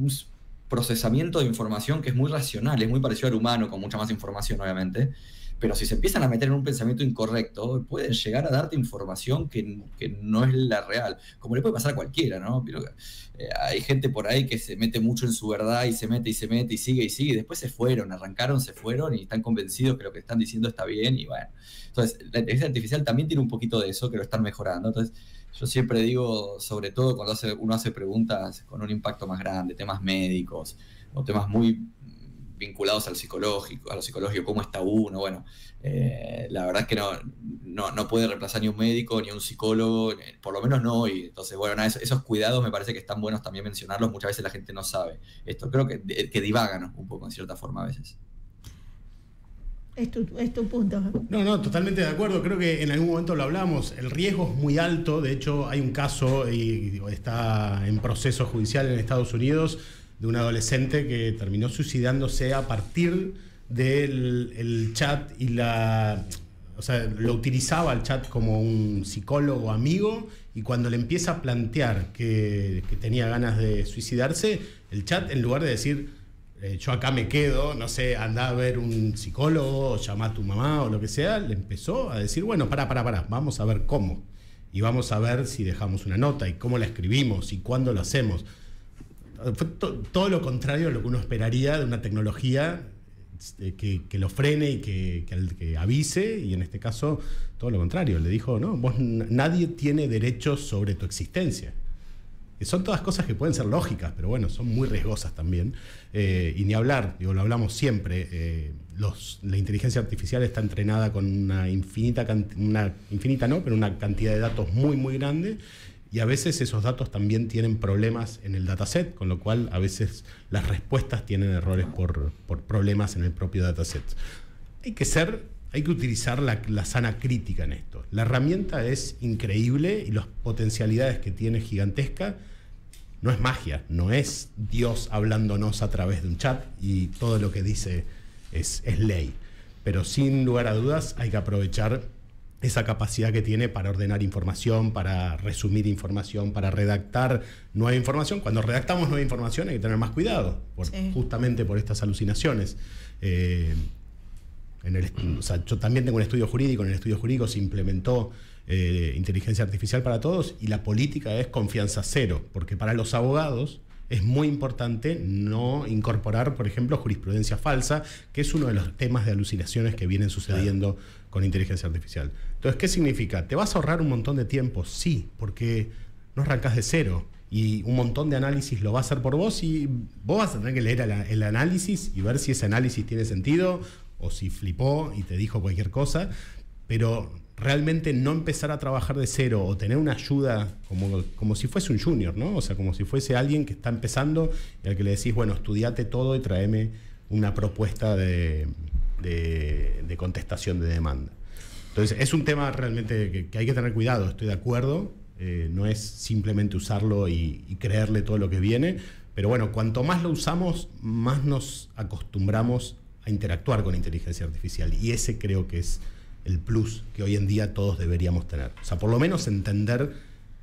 procesamiento de información que es muy racional, es muy parecido al humano, con mucha más información, obviamente. Pero si se empiezan a meter en un pensamiento incorrecto, pueden llegar a darte información que no es la real, como le puede pasar a cualquiera, ¿no? Pero, hay gente por ahí que se mete mucho en su verdad y se mete y sigue, y después se fueron y están convencidos que lo que están diciendo está bien, y bueno. Entonces, la inteligencia artificial también tiene un poquito de eso, que lo están mejorando. Entonces, yo siempre digo, sobre todo cuando uno hace preguntas con un impacto más grande, temas médicos, o temas muy vinculados al psicológico, cómo está uno, bueno, la verdad es que no puede reemplazar ni un médico, ni un psicólogo, por lo menos no hoy. Entonces, bueno, nada, esos cuidados me parece que están buenos también mencionarlos, muchas veces la gente no sabe esto, creo que divagan un poco en cierta forma a veces. Es tu punto. No, totalmente de acuerdo. Creo que en algún momento lo hablamos. El riesgo es muy alto. De hecho, hay un caso y está en proceso judicial en Estados Unidos de un adolescente que terminó suicidándose a partir del chat y o sea, lo utilizaba el chat como un psicólogo amigo, y cuando le empieza a plantear que tenía ganas de suicidarse, el chat, en lugar de decir yo acá me quedo, no sé, andá a ver un psicólogo, o llama a tu mamá o lo que sea, le empezó a decir, bueno, pará, vamos a ver cómo. Y vamos a ver si dejamos una nota y cómo la escribimos y cuándo lo hacemos. Fue todo lo contrario a lo que uno esperaría de una tecnología que lo frene y que avise, y en este caso todo lo contrario. Le dijo, no, nadie tiene derechos sobre tu existencia. Son todas cosas que pueden ser lógicas, pero bueno, son muy riesgosas también. Y ni hablar, lo hablamos siempre, la inteligencia artificial está entrenada con una una cantidad de datos muy, muy grande, y a veces esos datos también tienen problemas en el dataset, con lo cual a veces las respuestas tienen errores por problemas en el propio dataset. Hay que utilizar la sana crítica en esto. La herramienta es increíble y las potencialidades que tiene gigantesca. No es magia, no es Dios hablándonos a través de un chat y todo lo que dice es ley. Pero sin lugar a dudas hay que aprovechar esa capacidad que tiene para ordenar información, para resumir información, para redactar nueva información. Cuando redactamos nueva información hay que tener más cuidado, justamente por estas alucinaciones. O sea, yo también tengo un estudio jurídico. En el estudio jurídico se implementó inteligencia artificial para todos, y la política es confianza cero, porque para los abogados es muy importante no incorporar, por ejemplo, jurisprudencia falsa, que es uno de los temas de alucinaciones que vienen sucediendo con inteligencia artificial. Entonces, ¿qué significa? ¿Te vas a ahorrar un montón de tiempo? Sí, porque no arrancás de cero, y un montón de análisis lo va a hacer por vos, y vos vas a tener que leer el análisis y ver si ese análisis tiene sentido o si flipó y te dijo cualquier cosa, pero realmente no empezar a trabajar de cero o tener una ayuda como si fuese un junior, ¿no? O sea, como si fuese alguien que está empezando y al que le decís, bueno, estudiate todo y tráeme una propuesta de contestación de demanda. Entonces, es un tema realmente que hay que tener cuidado, estoy de acuerdo. No es simplemente usarlo y creerle todo lo que viene, pero bueno, cuanto más lo usamos, más nos acostumbramos a interactuar con inteligencia artificial, y ese creo que es el plus que hoy en día todos deberíamos tener. O sea, por lo menos entender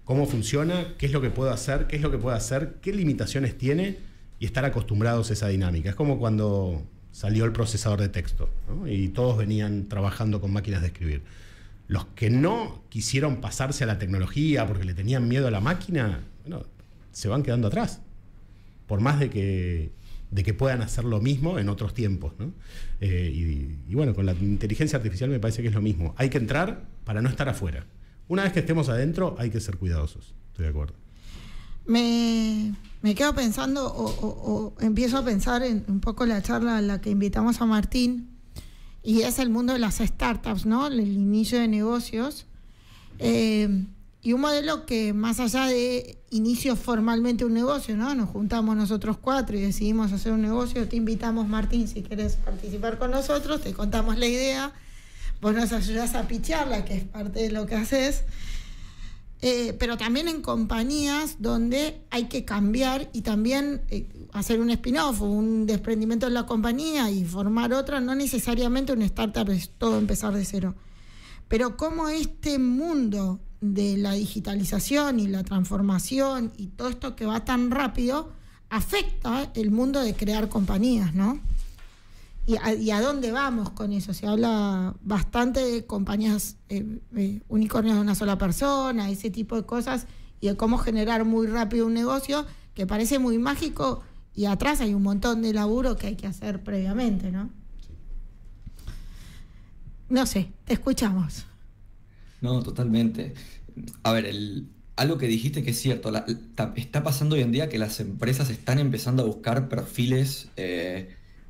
cómo funciona, qué es lo que puedo hacer, qué es lo que puede hacer, qué limitaciones tiene y estar acostumbrados a esa dinámica. Es como cuando salió el procesador de texto, ¿no? Y todos venían trabajando con máquinas de escribir. Los que no quisieron pasarse a la tecnología porque le tenían miedo a la máquina, bueno, se van quedando atrás. Por más de que puedan hacer lo mismo en otros tiempos, ¿no? Y bueno, con la inteligencia artificial me parece que es lo mismo. Hay que entrar para no estar afuera. Una vez que estemos adentro, hay que ser cuidadosos. Estoy de acuerdo. Me quedo pensando o empiezo a pensar en un poco la charla a la que invitamos a Martín, y es el mundo de las startups, ¿no? El inicio de negocios. Y un modelo que, más allá de inicio formalmente un negocio, ¿no? Nos juntamos nosotros 4 y decidimos hacer un negocio. Te invitamos, Martín, si querés participar con nosotros, te contamos la idea, vos nos ayudás a pitcharla, que es parte de lo que haces. Pero también en compañías donde hay que cambiar y también hacer un spin-off o un desprendimiento de la compañía y formar otra. No necesariamente una startup es todo empezar de cero. Pero cómo este mundo de la digitalización y la transformación y todo esto que va tan rápido afecta el mundo de crear compañías, ¿no? ¿Y a dónde vamos con eso? Se habla bastante de compañías unicornios de una sola persona, ese tipo de cosas, y de cómo generar muy rápido un negocio que parece muy mágico, y atrás hay un montón de laburo que hay que hacer previamente, ¿no? No sé, te escuchamos. No, totalmente. A ver, algo que dijiste que es cierto, está pasando hoy en día que las empresas están empezando a buscar perfiles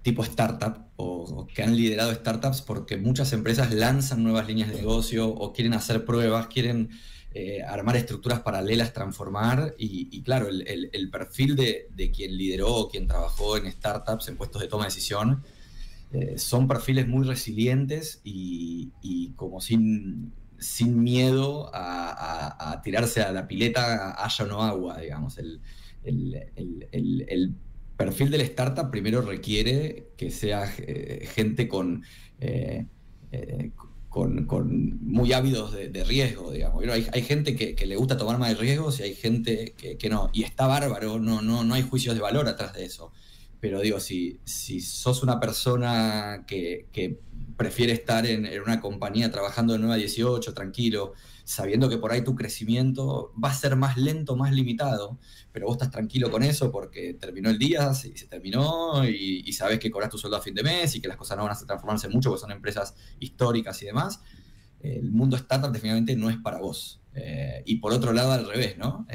tipo startup o que han liderado startups, porque muchas empresas lanzan nuevas líneas de negocio o quieren hacer pruebas, quieren armar estructuras paralelas, transformar, y claro, el perfil de quien lideró o quien trabajó en startups, en puestos de toma de decisión, son perfiles muy resilientes y como sin miedo a tirarse a la pileta, haya o no agua, digamos. El perfil del startup primero requiere que sea gente con muy ávidos de riesgo, digamos. Hay gente que le gusta tomar más riesgos y hay gente que no. Y está bárbaro, no hay juicios de valor atrás de eso. Pero digo, si sos una persona que prefiere estar en una compañía trabajando de 9 a 18, tranquilo, sabiendo que por ahí tu crecimiento va a ser más lento, más limitado, pero vos estás tranquilo con eso porque terminó el día, se terminó, y sabes que cobras tu sueldo a fin de mes y que las cosas no van a transformarse mucho porque son empresas históricas y demás, el mundo startup definitivamente no es para vos. Y por otro lado, al revés, ¿no?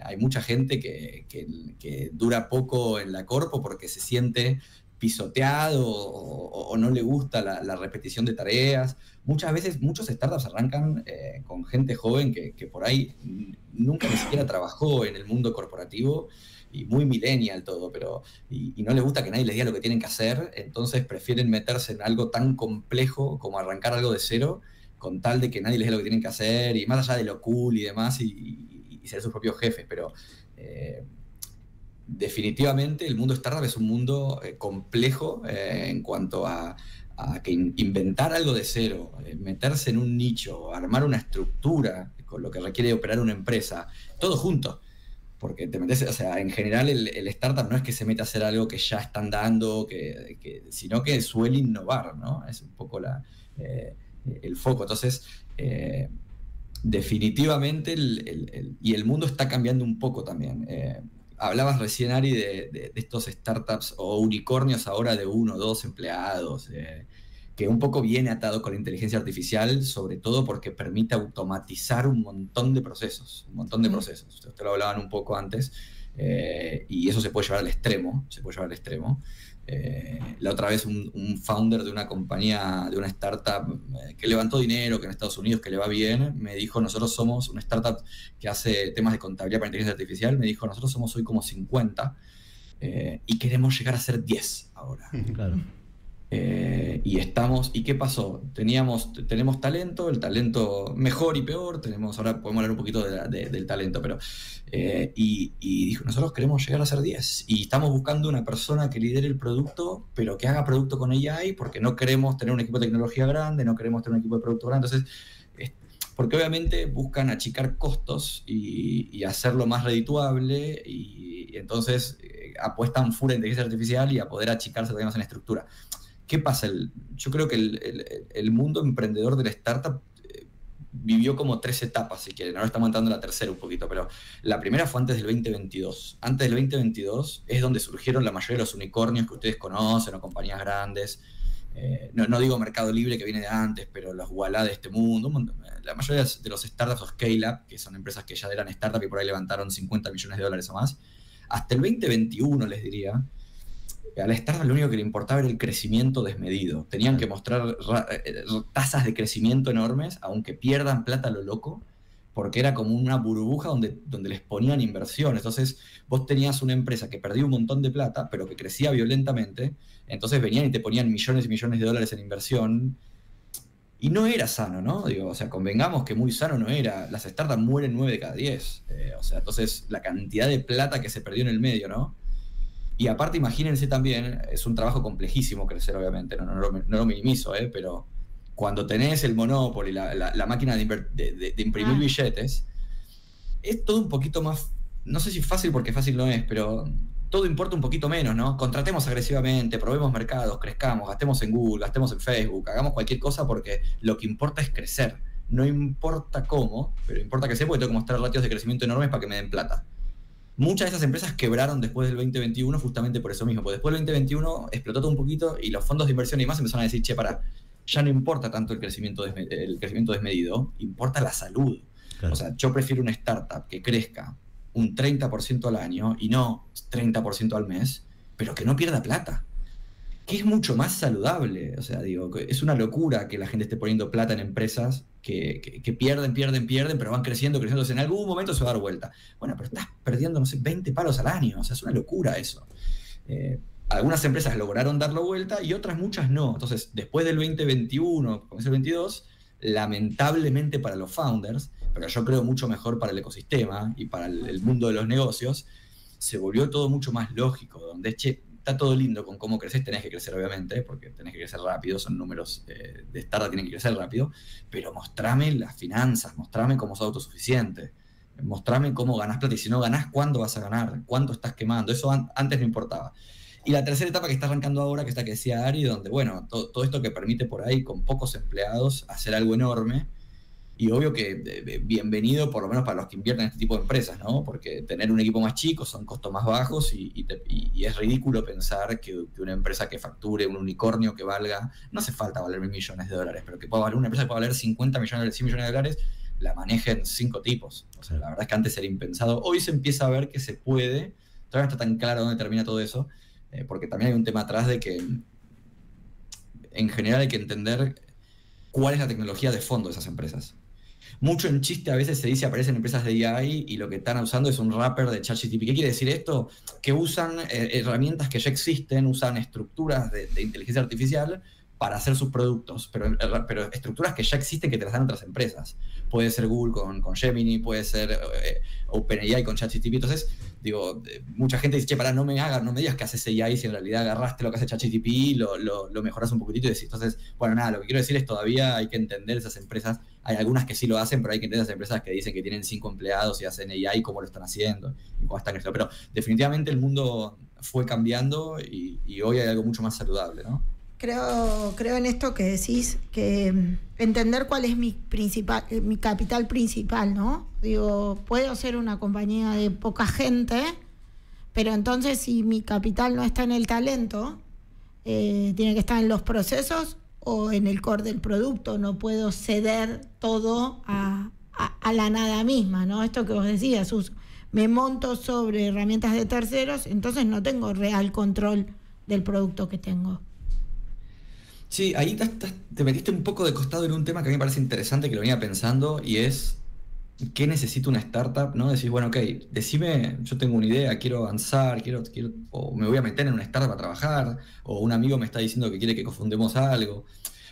Hay mucha gente que dura poco en la corpo porque se siente pisoteado o no le gusta la repetición de tareas. Muchas veces, muchos startups arrancan con gente joven que por ahí nunca ni siquiera trabajó en el mundo corporativo y muy millennial todo, pero y no les gusta que nadie les diga lo que tienen que hacer, entonces prefieren meterse en algo tan complejo como arrancar algo de cero, con tal de que nadie les diga lo que tienen que hacer, y más allá de lo cool y demás, y ser sus propios jefes. Pero definitivamente el mundo startup es un mundo complejo en cuanto a que inventar algo de cero, meterse en un nicho, armar una estructura con lo que requiere operar una empresa, todo junto. Porque te metes, o sea, en general el startup no es que se mete a hacer algo que ya están dando, sino que suele innovar, ¿no? Es un poco el foco. Entonces, definitivamente y el mundo está cambiando un poco también. Hablabas recién, Ari, de estos startups o unicornios ahora de 1 o 2 empleados, que un poco viene atado con la inteligencia artificial, sobre todo porque permite automatizar un montón de procesos, Ustedes lo hablaban un poco antes, y eso se puede llevar al extremo, La otra vez un founder de una compañía, de una startup que levantó dinero, que en Estados Unidos, que le va bien, me dijo: nosotros somos una startup que hace temas de contabilidad para inteligencia artificial, me dijo: nosotros somos hoy como 50 y queremos llegar a ser 10 ahora. Claro. ¿Y qué pasó? Tenemos talento, el talento mejor y peor, ahora podemos hablar un poquito del talento, pero y dijo: nosotros queremos llegar a ser 10 y estamos buscando una persona que lidere el producto, pero que haga producto con AI, porque no queremos tener un equipo de tecnología grande, no queremos tener un equipo de producto grande. Entonces porque obviamente buscan achicar costos y hacerlo más redituable, y entonces apuestan full a inteligencia artificial y a poder achicarse todavía más en estructura. ¿Qué pasa? Yo creo que el mundo emprendedor de la startup vivió como 3 etapas, si quieren. Ahora estamos entrando en la tercera un poquito, pero la primera fue antes del 2022. Antes del 2022 es donde surgieron la mayoría de los unicornios que ustedes conocen, o compañías grandes. No digo Mercado Libre, que viene de antes, pero las Walla de este mundo. La mayoría de los startups o scale-up, que son empresas que ya eran startup y por ahí levantaron $50 millones o más, hasta el 2021, les diría, a la startup lo único que le importaba era el crecimiento desmedido. Tenían que mostrar tasas de crecimiento enormes, aunque pierdan plata a lo loco, porque era como una burbuja donde les ponían inversiones. Entonces, vos tenías una empresa que perdía un montón de plata, pero que crecía violentamente, entonces venían y te ponían millones y millones de dólares en inversión, y no era sano, ¿no? Digo, o sea, convengamos que muy sano no era. Las startups mueren 9 de cada 10. O sea, entonces, la cantidad de plata que se perdió en el medio, ¿no? Y aparte, imagínense también, es un trabajo complejísimo crecer, obviamente, no lo minimizo, pero cuando tenés el Monopoly, la máquina de imprimir billetes, es todo un poquito más, no sé si fácil porque fácil no es, pero todo importa un poquito menos, ¿no? Contratemos agresivamente, probemos mercados, crezcamos, gastemos en Google, gastemos en Facebook, hagamos cualquier cosa, porque lo que importa es crecer. No importa cómo, pero importa crecer, porque tengo que mostrar ratios de crecimiento enormes para que me den plata. Muchas de esas empresas quebraron después del 2021 justamente por eso mismo, porque después del 2021 explotó todo un poquito y los fondos de inversión y demás empezaron a decir, che, ya no importa tanto el crecimiento desmedido, importa la salud. Claro. O sea, yo prefiero una startup que crezca un 30% al año y no 30% al mes, pero que no pierda plata, que es mucho más saludable. O sea, digo, es una locura que la gente esté poniendo plata en empresas que pierden, pero van creciendo. Entonces, en algún momento se va a dar vuelta. Bueno, pero estás perdiendo, no sé, 20 palos al año. O sea, es una locura eso. Algunas empresas lograron darlo vuelta y otras muchas no. Entonces, después del 2021, comienzo el 2022, lamentablemente para los founders, pero yo creo mucho mejor para el ecosistema y para el mundo de los negocios, se volvió todo mucho más lógico, donde está todo lindo con cómo creces, tenés que crecer obviamente, porque tenés que crecer rápido, son números de startup, tienen que crecer rápido, pero mostrame las finanzas, mostrame cómo sos autosuficiente, mostrame cómo ganás plata, y si no ganás, ¿cuándo vas a ganar? ¿Cuánto estás quemando? Eso antes no importaba. Y la tercera etapa que está arrancando ahora, que es la que decía Ari, donde, bueno, todo esto que permite por ahí, con pocos empleados, hacer algo enorme. Y obvio que bienvenido, por lo menos para los que invierten en este tipo de empresas, ¿no? Porque tener un equipo más chico son costos más bajos y es ridículo pensar que una empresa que facture un unicornio que valga, no hace falta valer $1.000 millones, pero que pueda valer, una empresa que pueda valer 50 millones, 100 millones de dólares, la manejen 5 tipos. O sea, la verdad es que antes era impensado. Hoy se empieza a ver que se puede, todavía no está tan claro dónde termina todo eso, porque también hay un tema atrás de que en general hay que entender cuál es la tecnología de fondo de esas empresas. Mucho en chiste a veces se dice, aparecen empresas de AI y lo que están usando es un wrapper de ChatGPT. ¿Qué quiere decir esto? Que usan herramientas que ya existen, usan estructuras de inteligencia artificial para hacer sus productos, pero estructuras que ya existen, que te las dan otras empresas. Puede ser Google con Gemini, puede ser OpenAI con ChatGPT. Entonces, digo, mucha gente dice, che, pará, no me digas que haces AI si en realidad agarraste lo que hace ChatGPT, lo mejorás un poquitito y decís. Entonces, bueno, nada, lo que quiero decir es todavía hay que entender esas empresas. Hay algunas que sí lo hacen, pero hay que entender esas empresas que dicen que tienen 5 empleados y hacen AI, cómo lo están haciendo y cómo están creciendo. Pero definitivamente el mundo fue cambiando y hoy hay algo mucho más saludable, ¿no? Creo en esto que decís, que entender cuál es mi capital principal, ¿no? Digo, puedo ser una compañía de poca gente, pero entonces si mi capital no está en el talento, tiene que estar en los procesos o en el core del producto. No puedo ceder todo a la nada misma, ¿no? Esto que vos decías, me monto sobre herramientas de terceros, entonces no tengo real control del producto que tengo. Sí, ahí te metiste un poco de costado en un tema que a mí me parece interesante, que lo venía pensando, y es ¿qué necesita una startup? ¿No? Decís, bueno, ok, decime, yo tengo una idea, quiero avanzar, o me voy a meter en una startup a trabajar, o un amigo me está diciendo que quiere que cofundemos algo.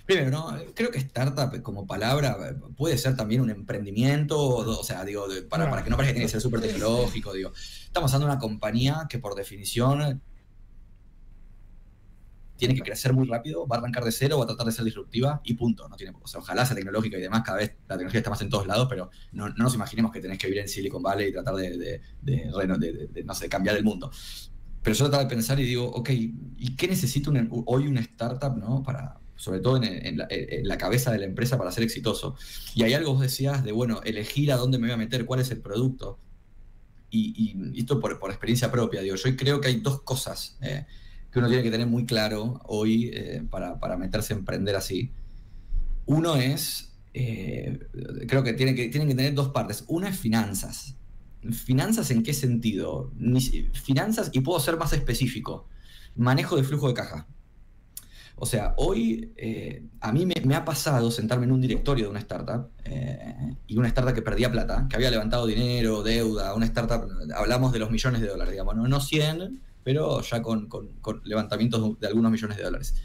Primero, ¿no? Creo que startup como palabra puede ser también un emprendimiento, o sea, digo, para que no parezca que tiene que ser súper tecnológico, digo. Estamos hablando de una compañía que por definición tiene que crecer muy rápido, va a arrancar de cero, va a tratar de ser disruptiva y punto. No tiene, o sea, ojalá sea tecnológica y demás, cada vez la tecnología está más en todos lados, pero no nos imaginemos que tenés que vivir en Silicon Valley y tratar de no sé, cambiar el mundo. Pero yo trataba de pensar y digo, ok, ¿y qué necesita hoy una startup, ¿no? Sobre todo en la cabeza de la empresa para ser exitoso? Y hay algo vos decías de, bueno, elegir a dónde me voy a meter, cuál es el producto. Y esto por experiencia propia, digo, yo creo que hay dos cosas que uno tiene que tener muy claro hoy para meterse a emprender así. Uno es, creo que tienen que tener dos partes. Una es finanzas. ¿Finanzas en qué sentido? Finanzas, y puedo ser más específico, manejo de flujo de caja. O sea, hoy a mí me ha pasado sentarme en un directorio de una startup y una startup que perdía plata, que había levantado dinero, deuda, una startup, hablamos de los millones de dólares, digamos, no 100, pero ya con levantamientos de algunos millones de dólares.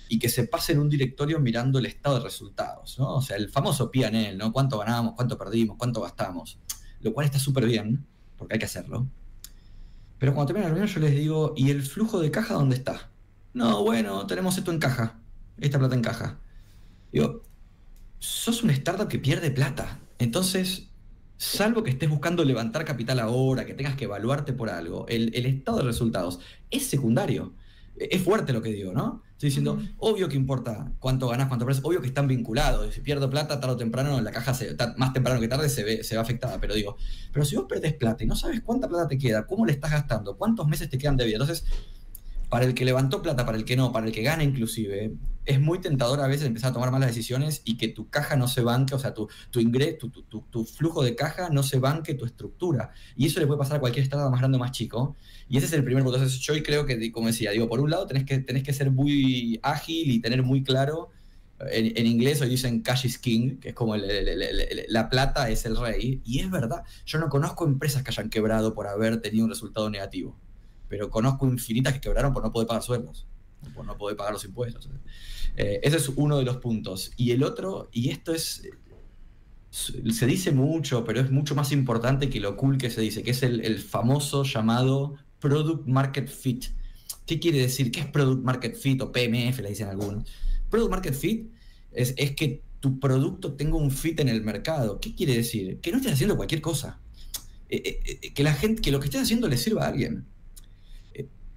Y que se pase en un directorio mirando el estado de resultados, ¿no? O sea, el famoso P&L, ¿no? Cuánto ganamos, cuánto perdimos, cuánto gastamos. Lo cual está súper bien, porque hay que hacerlo. Pero cuando termina la reunión yo les digo, ¿y el flujo de caja dónde está? No, bueno, tenemos esto en caja, esta plata en caja. Digo, sos una startup que pierde plata. Entonces, salvo que estés buscando levantar capital ahora, que tengas que evaluarte por algo, el estado de resultados es secundario. Es fuerte lo que digo, ¿no? Estoy diciendo, obvio que importa cuánto ganás, cuánto perdés, obvio que están vinculados. Si pierdo plata, tarde o temprano, la caja más temprano que tarde se ve afectada. Pero digo, pero si vos perdés plata y no sabes cuánta plata te queda, cómo le estás gastando, cuántos meses te quedan de vida, entonces, para el que levantó plata, para el que no, para el que gana inclusive, es muy tentador a veces empezar a tomar malas decisiones y que tu caja no se banque, o sea, tu ingreso, tu flujo de caja no se banque tu estructura. Y eso le puede pasar a cualquier startup más grande o más chico. Y ese es el primer punto. Entonces yo creo que, como decía, digo, por un lado tenés que ser muy ágil y tener muy claro, en inglés hoy dicen cash is king, que es como la plata es el rey, y es verdad. Yo no conozco empresas que hayan quebrado por haber tenido un resultado negativo, pero conozco infinitas que quebraron por no poder pagar sueldos, por no poder pagar los impuestos. Ese es uno de los puntos. Y el otro, y esto se dice mucho, pero es mucho más importante que lo cool que se dice, que es el famoso llamado Product Market Fit. ¿Qué quiere decir? ¿Qué es Product Market Fit o PMF, le dicen algunos? Product Market Fit es que tu producto tenga un fit en el mercado. ¿Qué quiere decir? Que no estés haciendo cualquier cosa. Que lo que estés haciendo le sirva a alguien.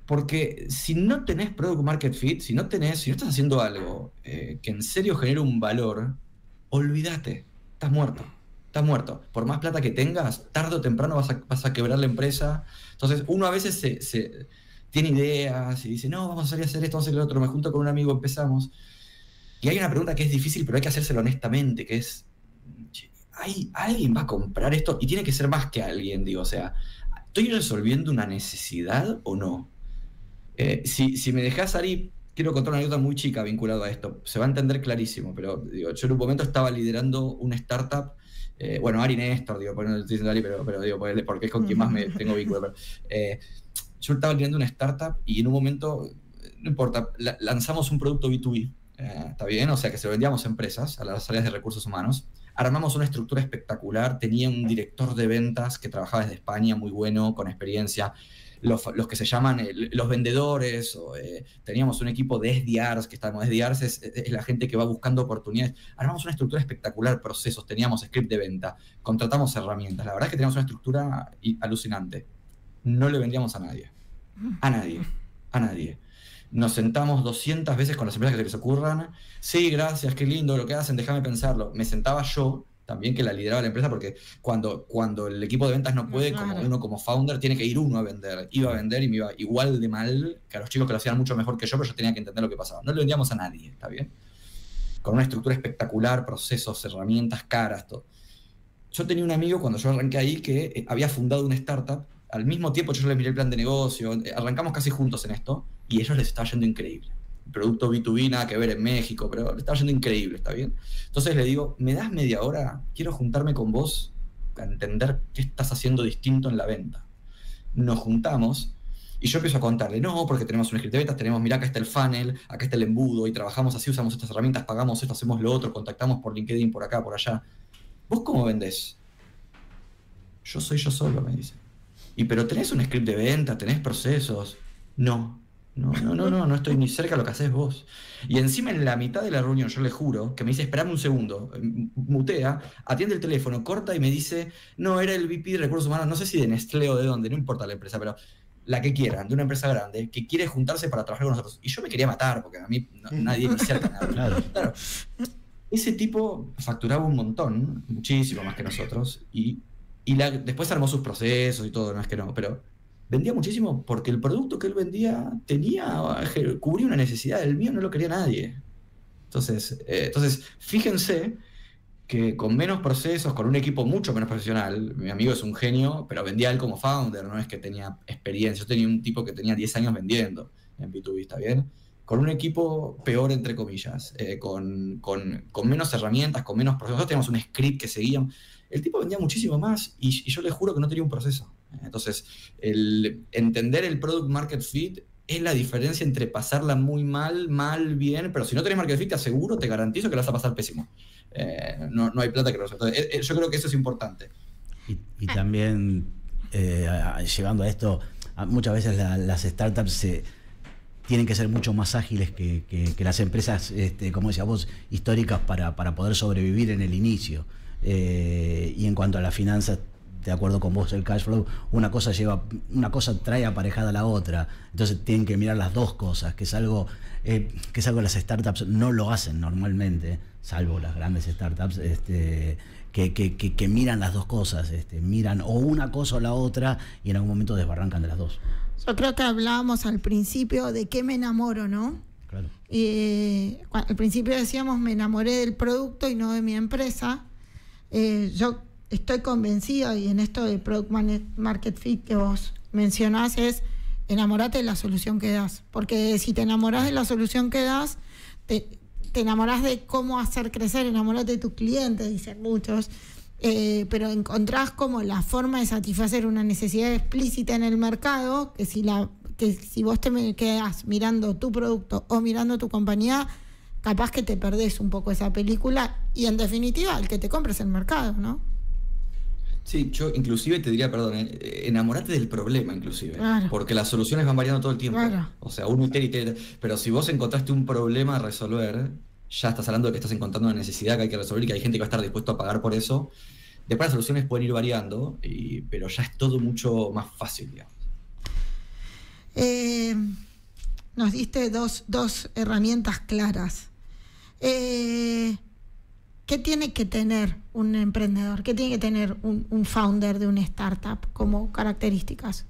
Porque si no tenés Product Market Fit, si no estás haciendo algo que en serio genere un valor, olvídate, estás muerto. Estás muerto. Por más plata que tengas, tarde o temprano vas a quebrar la empresa. Entonces, uno a veces se tiene ideas y dice, no, vamos a salir a hacer esto, vamos a hacer lo otro. Me junto con un amigo, empezamos. Y hay una pregunta que es difícil, pero hay que hacérsela honestamente, que es, ¿alguien va a comprar esto? Y tiene que ser más que alguien, digo. O sea, ¿estoy resolviendo una necesidad o no? Si me dejás, Ari, quiero contar una anécdota muy chica vinculada a esto. Se va a entender clarísimo, pero digo, yo en un momento estaba liderando una startup. Bueno, Ari Néstor, digo, no estoy diciendo Ari, pero digo, porque es con quien más me tengo vínculo. Pero, yo estaba liderando una startup y en un momento, no importa, lanzamos un producto B2B, ¿está bien? O sea, que se lo vendíamos a empresas, a las áreas de recursos humanos. Armamos una estructura espectacular, tenía un director de ventas que trabajaba desde España, muy bueno, con experiencia. Los que se llaman los vendedores, teníamos un equipo de SDRs, que estábamos, SDRs es la gente que va buscando oportunidades. Armamos una estructura espectacular, procesos, teníamos script de venta, contratamos herramientas. La verdad es que teníamos una estructura alucinante. No le vendíamos a nadie. A nadie. A nadie. Nos sentamos 200 veces con las empresas que se les ocurran. Sí, gracias, qué lindo lo que hacen, déjame pensarlo. Me sentaba yo también, que la lideraba la empresa, porque cuando el equipo de ventas no puede, como uno como founder, tiene que ir uno a vender. Iba a vender y me iba igual de mal que a los chicos que lo hacían mucho mejor que yo, pero yo tenía que entender lo que pasaba. No le vendíamos a nadie, ¿está bien? Con una estructura espectacular, procesos, herramientas, caras, todo. Yo tenía un amigo cuando yo arranqué ahí que había fundado una startup. Al mismo tiempo yo les miré el plan de negocio, arrancamos casi juntos en esto, y a ellos les estaba yendo increíble. Producto B2B, nada que ver en México, pero le estaba yendo increíble, ¿está bien? Entonces le digo, ¿me das media hora? Quiero juntarme con vos a entender qué estás haciendo distinto en la venta. Nos juntamos y yo empiezo a contarle, no, porque tenemos un script de ventas, mirá, acá está el funnel, acá está el embudo, y trabajamos así, usamos estas herramientas, pagamos esto, hacemos lo otro, contactamos por LinkedIn, por acá, por allá. ¿Vos cómo vendés? Yo solo, me dice. ¿Y pero tenés un script de venta, tenés procesos? No, No estoy ni cerca de lo que haces vos. Y encima en la mitad de la reunión, yo le juro, que me dice, esperame un segundo, mutea, atiende el teléfono, corta y me dice, no, era el VP de Recursos Humanos, no sé si de Nestlé o de dónde, no importa la empresa, pero la que quieran, de una empresa grande, que quiere juntarse para trabajar con nosotros. Y yo me quería matar, porque a mí nadie ni cerca nada. Claro. Ese tipo facturaba un montón, muchísimo más que nosotros, y después armó sus procesos y todo, no es que no, pero vendía muchísimo porque el producto que él vendía cubría una necesidad, el mío no lo quería nadie. Entonces, fíjense que con menos procesos, con un equipo mucho menos profesional, mi amigo es un genio, pero vendía él como founder, no es que tenía experiencia. Yo tenía un tipo que tenía 10 años vendiendo en B2B, ¿está bien? Con un equipo peor, entre comillas, con menos herramientas, con menos procesos. Nosotros teníamos un script que seguíamos. El tipo vendía muchísimo más y yo le juro que no tenía un proceso. Entonces, el entender el product market fit es la diferencia entre pasarla muy mal, bien, pero si no tenés market fit, te aseguro, te garantizo que la vas a pasar pésimo. No hay plata que resuelva. Yo creo que eso es importante. Y también, llegando a esto, muchas veces las startups tienen que ser mucho más ágiles que las empresas, como decías vos, históricas para poder sobrevivir en el inicio. Y en cuanto a las finanzas, de acuerdo con vos, el cash flow, una cosa trae aparejada a la otra. Entonces tienen que mirar las dos cosas, que es algo las startups no lo hacen normalmente, salvo las grandes startups, que miran las dos cosas, miran o una cosa o la otra y en algún momento desbarrancan de las dos. Yo creo que hablábamos al principio de qué me enamoro, ¿no? Claro. Al principio decíamos me enamoré del producto y no de mi empresa. Yo estoy convencida, y en esto de Product Market Fit que vos mencionás, es enamorate de la solución que das. Porque si te enamorás de la solución que das, te enamorás de cómo hacer crecer, enamorate de tus clientes, dicen muchos. Pero encontrás como la forma de satisfacer una necesidad explícita en el mercado, que si vos te quedás mirando tu producto o mirando tu compañía, capaz que te perdés un poco esa película y en definitiva el que te compres el mercado, ¿no? Sí, yo inclusive te diría, perdón, enamorate del problema inclusive, claro, porque las soluciones van variando todo el tiempo. Claro. O sea, uno itera, pero si vos encontraste un problema a resolver, ya estás hablando de que estás encontrando una necesidad que hay que resolver y que hay gente que va a estar dispuesto a pagar por eso. Después las soluciones pueden ir variando, pero ya es todo mucho más fácil, digamos. Nos diste dos herramientas claras. ¿Qué tiene que tener un emprendedor? ¿Qué tiene que tener un founder de una startup como características?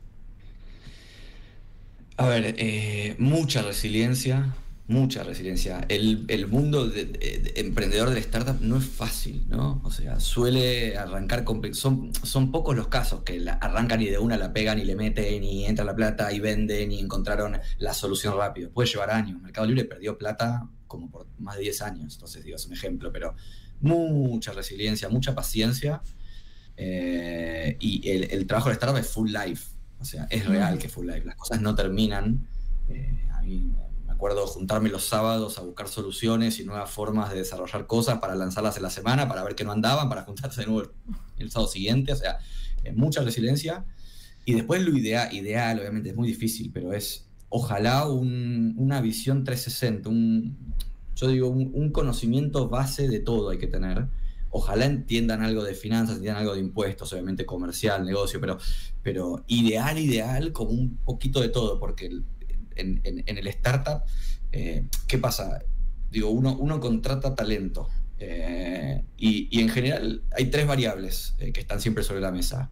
A ver, mucha resiliencia. El mundo de emprendedor de la startup no es fácil, ¿no? O sea, suele arrancar son pocos los casos que arrancan y de una la pegan y le meten y entra la plata y venden y encontraron la solución rápido. Puede llevar años. Mercado Libre perdió plata como por más de 10 años. Entonces, digo, es un ejemplo, pero mucha resiliencia, mucha paciencia. Y el trabajo de startup es full life. O sea, es real que es full life. Las cosas no terminan. A mí me acuerdo juntarme los sábados a buscar soluciones y nuevas formas de desarrollar cosas para lanzarlas en la semana, para ver que no andaban, para juntarse de nuevo el sábado siguiente. O sea, mucha resiliencia. Y después lo ideal, obviamente es muy difícil, pero es ojalá una visión 360, yo digo, un conocimiento base de todo hay que tener. Ojalá entiendan algo de finanzas, entiendan algo de impuestos, obviamente comercial, negocio, pero ideal, como un poquito de todo, porque en el startup, ¿qué pasa? Digo, uno contrata talento y en general hay 3 variables que están siempre sobre la mesa.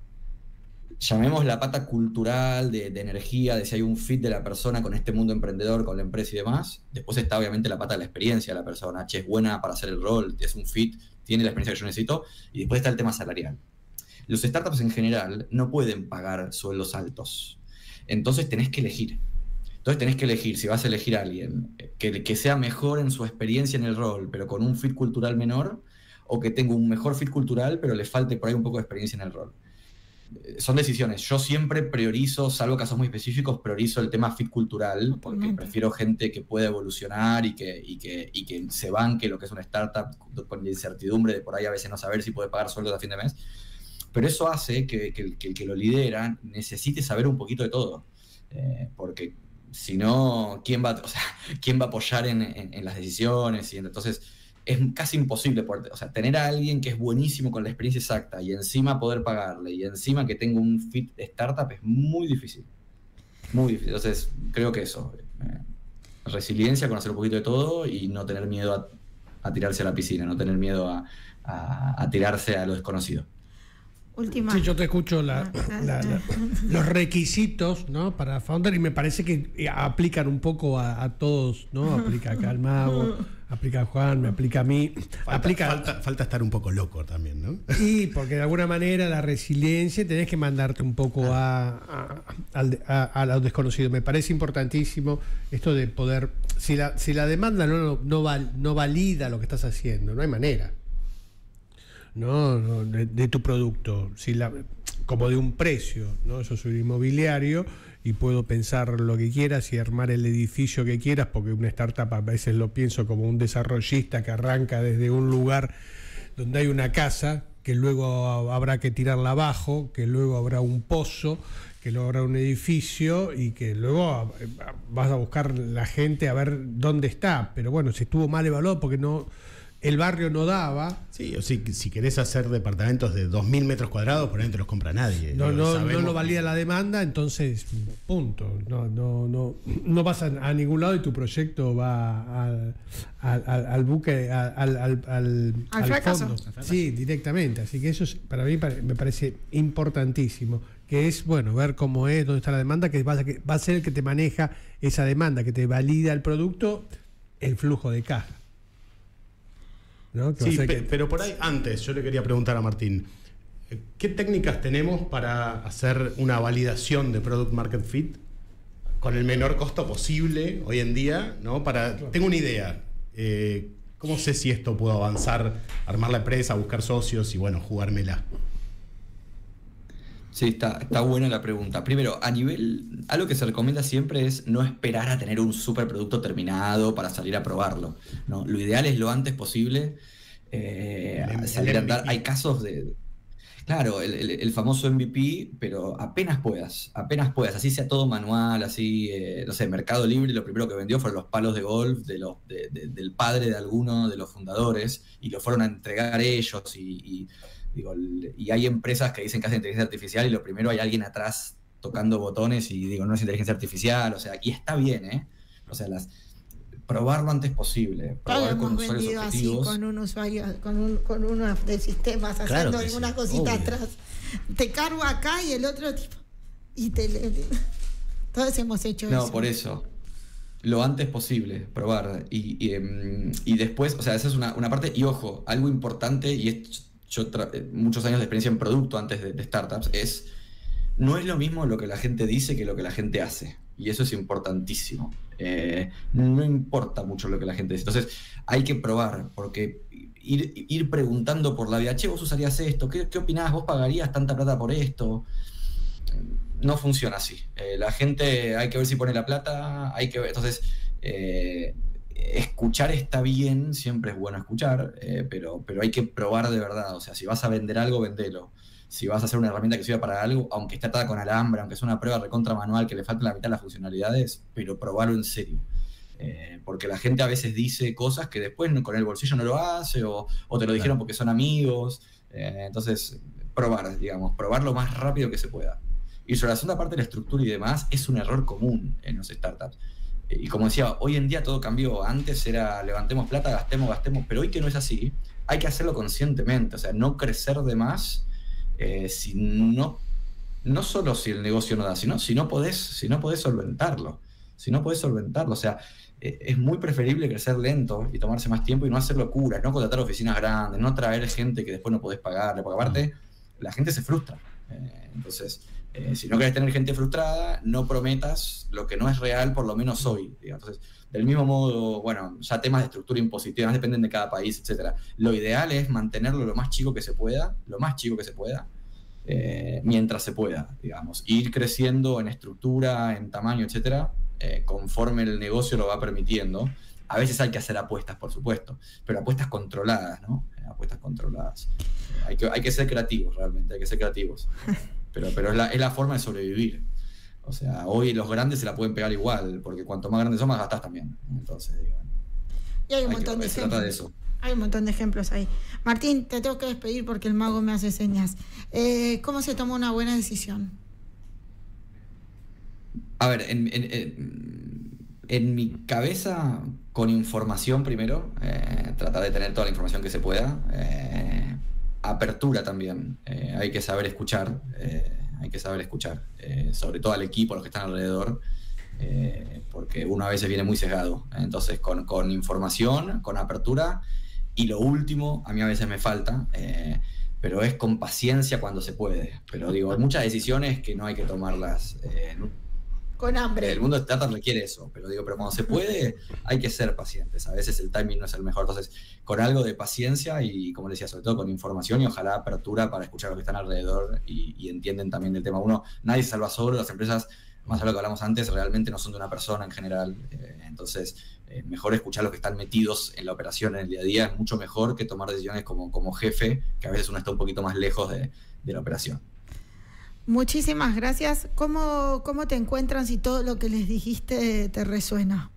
Llamemos la pata cultural, de energía, de si hay un fit de la persona con este mundo emprendedor, con la empresa y demás. Después está obviamente la pata de la experiencia de la persona. Es buena para hacer el rol, es un fit, tiene la experiencia que yo necesito. Y después está el tema salarial. Los startups en general no pueden pagar sueldos altos. Entonces tenés que elegir. Si vas a elegir a alguien que sea mejor en su experiencia en el rol, pero con un fit cultural menor, o que tenga un mejor fit cultural, pero le falte por ahí un poco de experiencia en el rol. Son decisiones. Yo siempre priorizo, salvo casos muy específicos, priorizo el tema fit cultural, porque prefiero gente que pueda evolucionar y que se banque lo que es una startup con la incertidumbre de por ahí a veces no saber si puede pagar sueldos a fin de mes. Pero eso hace que el que lo lidera necesite saber un poquito de todo. Porque si no, o sea, ¿quién va a apoyar en las decisiones? Y entonces es casi imposible o sea, tener a alguien que es buenísimo con la experiencia exacta y encima poder pagarle y encima que tenga un fit startup es muy difícil. Muy difícil. Entonces, creo que eso. Resiliencia, conocer un poquito de todo y no tener miedo a tirarse a la piscina, no tener miedo a tirarse a lo desconocido. Última. Sí, yo te escucho los requisitos, ¿no? Para founder y me parece que aplican un poco a todos, ¿no? Aplica acá al Mago, aplica a Juan, me aplica a mí. Falta estar un poco loco también, ¿no? Sí, porque de alguna manera la resiliencia tenés que mandarte un poco a lo desconocido. Me parece importantísimo esto de poder, si la demanda no valida lo que estás haciendo, no hay manera. No, de tu producto, como de un precio, ¿no? Yo soy inmobiliario y puedo pensar lo que quieras y armar el edificio que quieras, porque una startup a veces lo pienso como un desarrollista que arranca desde un lugar donde hay una casa, que luego habrá que tirarla abajo, que luego habrá un pozo, que luego habrá un edificio y que luego vas a buscar la gente a ver dónde está. Pero bueno, si estuvo mal evaluado porque el barrio no daba. Sí, o si querés hacer departamentos de 2.000 metros cuadrados, por ahí no te los compra nadie. No lo valía la demanda, entonces, punto. No vas a ningún lado y tu proyecto va al buque, al fracaso. fondo. Sí, directamente. Así que eso para mí me parece importantísimo. Que es, bueno, ver cómo es, dónde está la demanda, que va a ser el que te maneja esa demanda, que te valida el producto, el flujo de caja. ¿No? Sí, pero por ahí antes yo le quería preguntar a Martín, ¿qué técnicas tenemos para hacer una validación de Product Market Fit con el menor costo posible hoy en día? ¿No? Tengo una idea. ¿Cómo sé si esto puedo avanzar, armar la empresa, buscar socios y bueno, jugármela? Sí, está buena la pregunta. Primero, algo que se recomienda siempre es no esperar a tener un superproducto terminado para salir a probarlo, ¿no? Lo ideal es lo antes posible salir a andar. Hay casos claro, el famoso MVP, pero apenas puedas, así sea todo manual, así, no sé, Mercado Libre lo primero que vendió fueron los palos de golf del padre de alguno de los fundadores y lo fueron a entregar ellos y hay empresas que dicen que hacen inteligencia artificial y lo primero hay alguien atrás tocando botones y no es inteligencia artificial, o sea, y está bien, ¿eh? O sea, probar lo antes posible, probar con usuarios objetivos. Así, con un usuario, con uno de sistemas, claro haciendo alguna cosita atrás. Te cargo acá y el otro tipo. Y todos hemos hecho eso. No, por eso. Lo antes posible, probar. Y después, o sea, esa es una parte. Y ojo, algo importante, y yo muchos años de experiencia en producto antes de startups, no es lo mismo lo que la gente dice que lo que la gente hace. Y eso es importantísimo. No importa mucho lo que la gente dice. Entonces, hay que probar, porque ir preguntando por la vida, che, vos usarías esto, ¿qué opinás? ¿Vos pagarías tanta plata por esto? No funciona así. La gente, hay que ver si pone la plata, hay que ver. Entonces, escuchar está bien, siempre es bueno escuchar, pero hay que probar de verdad. O sea, si vas a vender algo, vendelo. Si vas a hacer una herramienta que sirva para algo, aunque esté atada con alambre, aunque sea una prueba recontra manual que le falta la mitad de las funcionalidades, pero probarlo en serio. Porque la gente a veces dice cosas que después con el bolsillo no lo hace o te lo dijeron porque son amigos. Entonces, probar lo más rápido que se pueda. Y sobre la segunda parte de la estructura y demás, es un error común en los startups. Y como decía, hoy en día todo cambió. Antes era levantemos plata, gastemos, pero hoy que no es así, hay que hacerlo conscientemente. O sea, no crecer de más, no solo si el negocio no da, sino si no podés solventarlo. O sea, es muy preferible crecer lento y tomarse más tiempo y no hacer locuras, no contratar oficinas grandes, no traer gente que después no podés pagarle, porque aparte la gente se frustra. Entonces, si no querés tener gente frustrada, no prometas lo que no es real, por lo menos hoy. Entonces, del mismo modo, bueno, ya temas de estructura impositiva dependen de cada país, etcétera. Lo ideal es mantenerlo lo más chico que se pueda, mientras se pueda, digamos. Ir creciendo en estructura, en tamaño, etcétera, conforme el negocio lo va permitiendo. A veces hay que hacer apuestas, por supuesto, pero apuestas controladas, ¿no? Apuestas controladas. Hay que ser creativos, realmente, hay que ser creativos. Pero es la forma de sobrevivir. O sea, hoy los grandes se la pueden pegar igual, porque cuanto más grandes son, más gastás también. Entonces, digo, y hay un montón de se trata de ejemplos. eso. Hay un montón de ejemplos ahí. Martín, te tengo que despedir porque el mago me hace señas. ¿Cómo se toma una buena decisión? A ver, en mi cabeza, con información primero, tratar de tener toda la información que se pueda. Apertura también. Hay que saber escuchar. Sobre todo al equipo, a los que están alrededor. Porque uno a veces viene muy sesgado. Entonces, con información, con apertura. Y lo último, a mí a veces me falta, pero es con paciencia cuando se puede. Pero digo, hay muchas decisiones que no hay que tomarlas con hambre. El mundo de startup requiere eso, pero cuando se puede, hay que ser pacientes. A veces el timing no es el mejor. Entonces, con algo de paciencia y, como decía, sobre todo con información y ojalá apertura para escuchar lo que están alrededor y entienden también del tema. Nadie se salva solo, las empresas, más allá de lo que hablamos antes, realmente no son de una persona en general. Entonces, mejor escuchar a los que están metidos en la operación en el día a día. Es mucho mejor que tomar decisiones como jefe, que a veces uno está un poquito más lejos de la operación. Muchísimas gracias. ¿Cómo te encuentran si todo lo que les dijiste te resuena?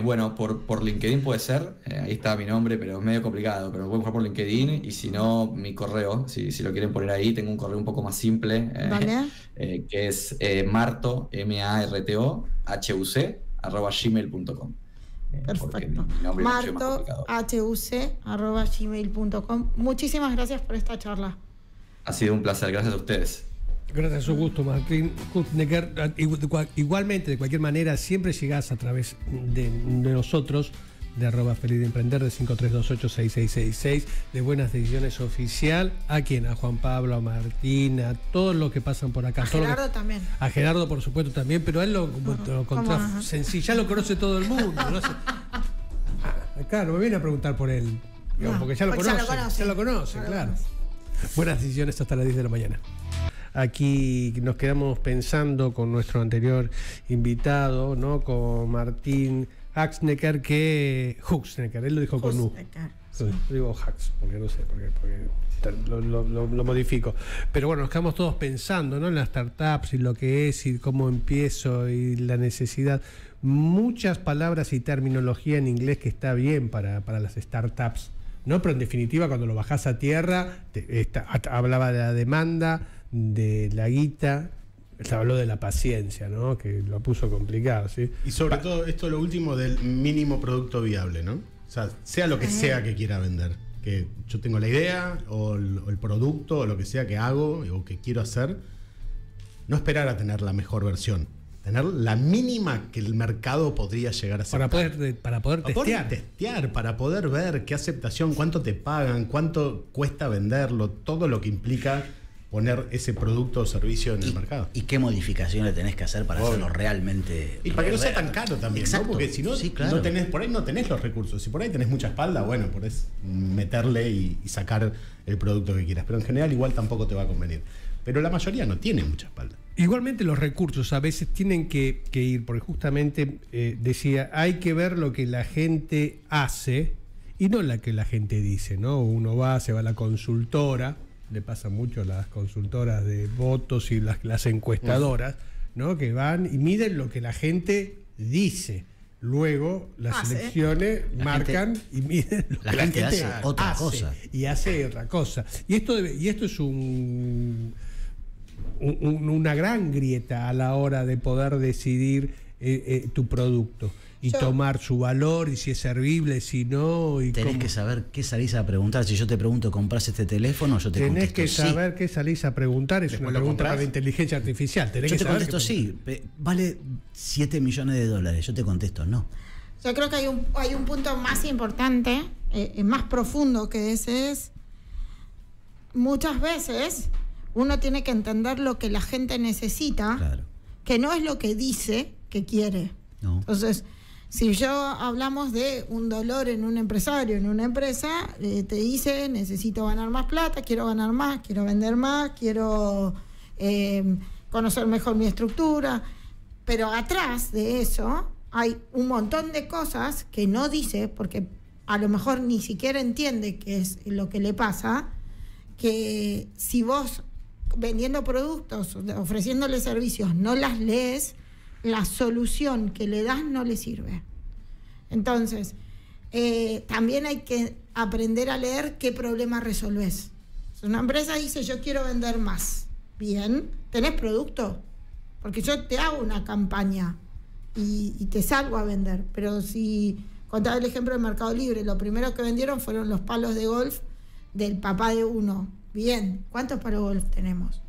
Bueno, por LinkedIn puede ser. Ahí está mi nombre, pero es medio complicado. Pero pueden buscar por LinkedIn y si no, mi correo, si lo quieren poner ahí, tengo un correo un poco más simple, ¿vale? Que es marto, MARTO, @gmail.com. Perfecto. marto@gmail.com. Muchísimas gracias por esta charla. Ha sido un placer, gracias a ustedes. Gracias a su gusto, Martín Huchnecker. Igualmente, de cualquier manera, siempre llegás a través de nosotros, de @Feliz de Emprender, de 53286666, de Buenas Decisiones Oficial. ¿A quién? A Juan Pablo, a Martín, a todos los que pasan por acá. A Gerardo también. A Gerardo, por supuesto, también, pero a él lo sencillo, ya lo conoce todo el mundo. ¿No? Acá no me viene a preguntar por él, digamos, porque ya lo conoce, claro. Buenas Decisiones hasta las 10 de la mañana. Aquí nos quedamos pensando con nuestro anterior invitado, ¿no? Con Martín Huchnecker, él lo dijo con U. Sí. Digo Hux, porque no sé, porque lo modifico. Pero bueno, nos quedamos todos pensando, ¿no? En las startups y lo que es y cómo empiezo y la necesidad. Muchas palabras y terminología en inglés que está bien para las startups, ¿no? Pero en definitiva, cuando lo bajás a tierra, hablaba de la demanda, de la guita, se habló de la paciencia, ¿no? Que lo puso complicado, ¿sí? Y sobre todo, esto lo último del mínimo producto viable, ¿no? O sea lo que sea que quiera vender. Que yo tengo la idea, o el producto, o lo que sea que hago, o que quiero hacer, no esperar a tener la mejor versión. Tener la mínima que el mercado podría llegar a aceptar. Para poder testear, para poder ver qué aceptación, cuánto te pagan, cuánto cuesta venderlo, todo lo que implica poner ese producto o servicio en el mercado. Y qué modificaciones tenés que hacer para hacerlo realmente. Y para que no sea tan caro también, ¿no? Porque si no, claro, por ahí no tenés los recursos. Si por ahí tenés mucha espalda, bueno, podés meterle y sacar el producto que quieras. Pero en general igual tampoco te va a convenir. Pero la mayoría no tiene mucha espalda. Igualmente los recursos a veces tienen que ir, porque justamente decía, hay que ver lo que la gente hace y no la que la gente dice, ¿no? Uno se va a la consultora, le pasa mucho a las consultoras de votos y las encuestadoras, ¿no? Que van y miden lo que la gente dice. Luego las elecciones marcan y miden lo que la gente hace otra cosa. Y hace otra cosa. Y esto es una gran grieta a la hora de poder decidir tu producto y tomar su valor y si es servible, si no. Y tenés que saber qué salís a preguntar. Si yo te pregunto, ¿comprás este teléfono? Yo te contesto, tenés que saber qué salís a preguntar. Es después una pregunta para la inteligencia artificial. Yo te contesto sí. Vale $7 millones. Yo te contesto no. Yo creo que hay un punto más importante, más profundo, que ese es: muchas veces uno tiene que entender lo que la gente necesita, claro, que no es lo que dice que quiere. No. Entonces, si yo hablamos de un dolor en un empresario, en una empresa, te dice: necesito ganar más plata, quiero ganar más, quiero vender más, quiero conocer mejor mi estructura. Pero atrás de eso hay un montón de cosas que no dice, porque a lo mejor ni siquiera entiende qué es lo que le pasa, que si vos vendiendo productos, ofreciéndole servicios, no las lees, la solución que le das no le sirve. Entonces, también hay que aprender a leer qué problema resolvés. Si una empresa dice, yo quiero vender más, bien, ¿tenés producto? Porque yo te hago una campaña y te salgo a vender. Pero si, contaba el ejemplo del Mercado Libre, lo primero que vendieron fueron los palos de golf del papá de uno. Bien, ¿cuántos palos de golf tenemos?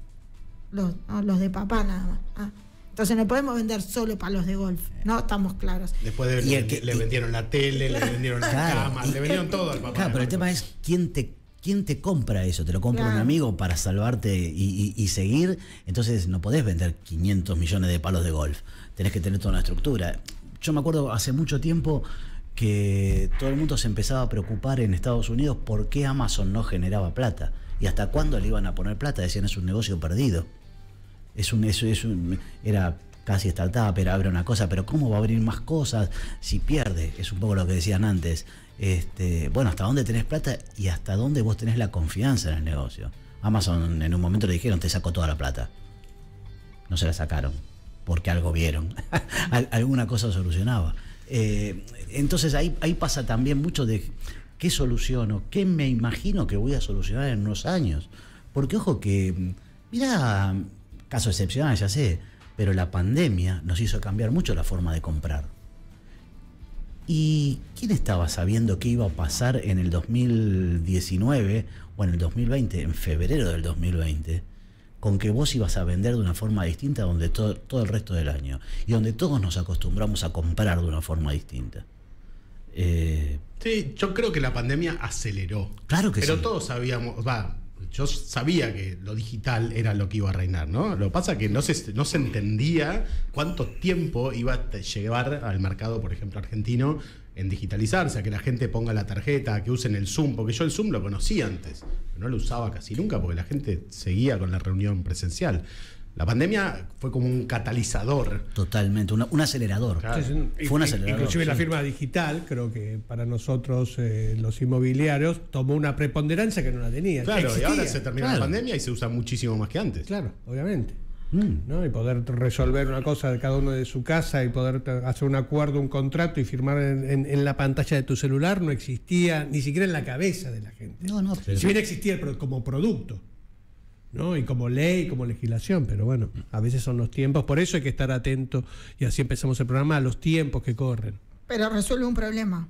Los de papá nada más. Entonces no podemos vender solo palos de golf, ¿no? Estamos claros. Después le vendieron la tele, le vendieron la cama, le vendieron todo al papá. Claro, pero el tema es quién te compra eso. Te lo compra un amigo para salvarte y seguir. Entonces no podés vender 500 millones de palos de golf. Tenés que tener toda una estructura. Yo me acuerdo hace mucho tiempo que todo el mundo se empezaba a preocupar en Estados Unidos por qué Amazon no generaba plata. Y hasta cuándo le iban a poner plata. Decían, es un negocio perdido. Era casi startup, era una cosa, pero ¿cómo va a abrir más cosas si pierde? Es un poco lo que decían antes. Bueno, ¿hasta dónde tenés plata y hasta dónde vos tenés la confianza en el negocio? Amazon en un momento le dijeron, te saco toda la plata. No se la sacaron, porque algo vieron. Alguna cosa solucionaba. Entonces ahí pasa también mucho de qué soluciono, qué me imagino que voy a solucionar en unos años. Porque ojo que, mira, caso excepcional, ya sé, pero la pandemia nos hizo cambiar mucho la forma de comprar. ¿Y quién estaba sabiendo qué iba a pasar en el 2019 o en el 2020, en febrero del 2020, con que vos ibas a vender de una forma distinta donde todo el resto del año y donde todos nos acostumbramos a comprar de una forma distinta? Sí, yo creo que la pandemia aceleró. Claro que sí. Pero todos sabíamos, yo sabía que lo digital era lo que iba a reinar, ¿no? Lo que pasa es que no se entendía cuánto tiempo iba a llevar al mercado, por ejemplo, argentino, en digitalizarse, a que la gente ponga la tarjeta, a que usen el Zoom, porque yo el Zoom lo conocía antes, pero no lo usaba casi nunca porque la gente seguía con la reunión presencial. La pandemia fue como un catalizador. Totalmente, un acelerador. Claro. Fue un acelerador. Inclusive la firma digital, creo que para nosotros los inmobiliarios tomó una preponderancia que no la tenía. Claro, existía. y ahora se termina la pandemia y se usa muchísimo más que antes. Claro, obviamente. ¿No? Y poder resolver una cosa de cada uno de su casa y poder hacer un acuerdo, un contrato y firmar en la pantalla de tu celular no existía ni siquiera en la cabeza de la gente. No, si bien existía como producto, ¿no? Y como ley, como legislación, pero bueno, a veces son los tiempos, por eso hay que estar atento, y así empezamos el programa, a los tiempos que corren. Pero resuelve un problema.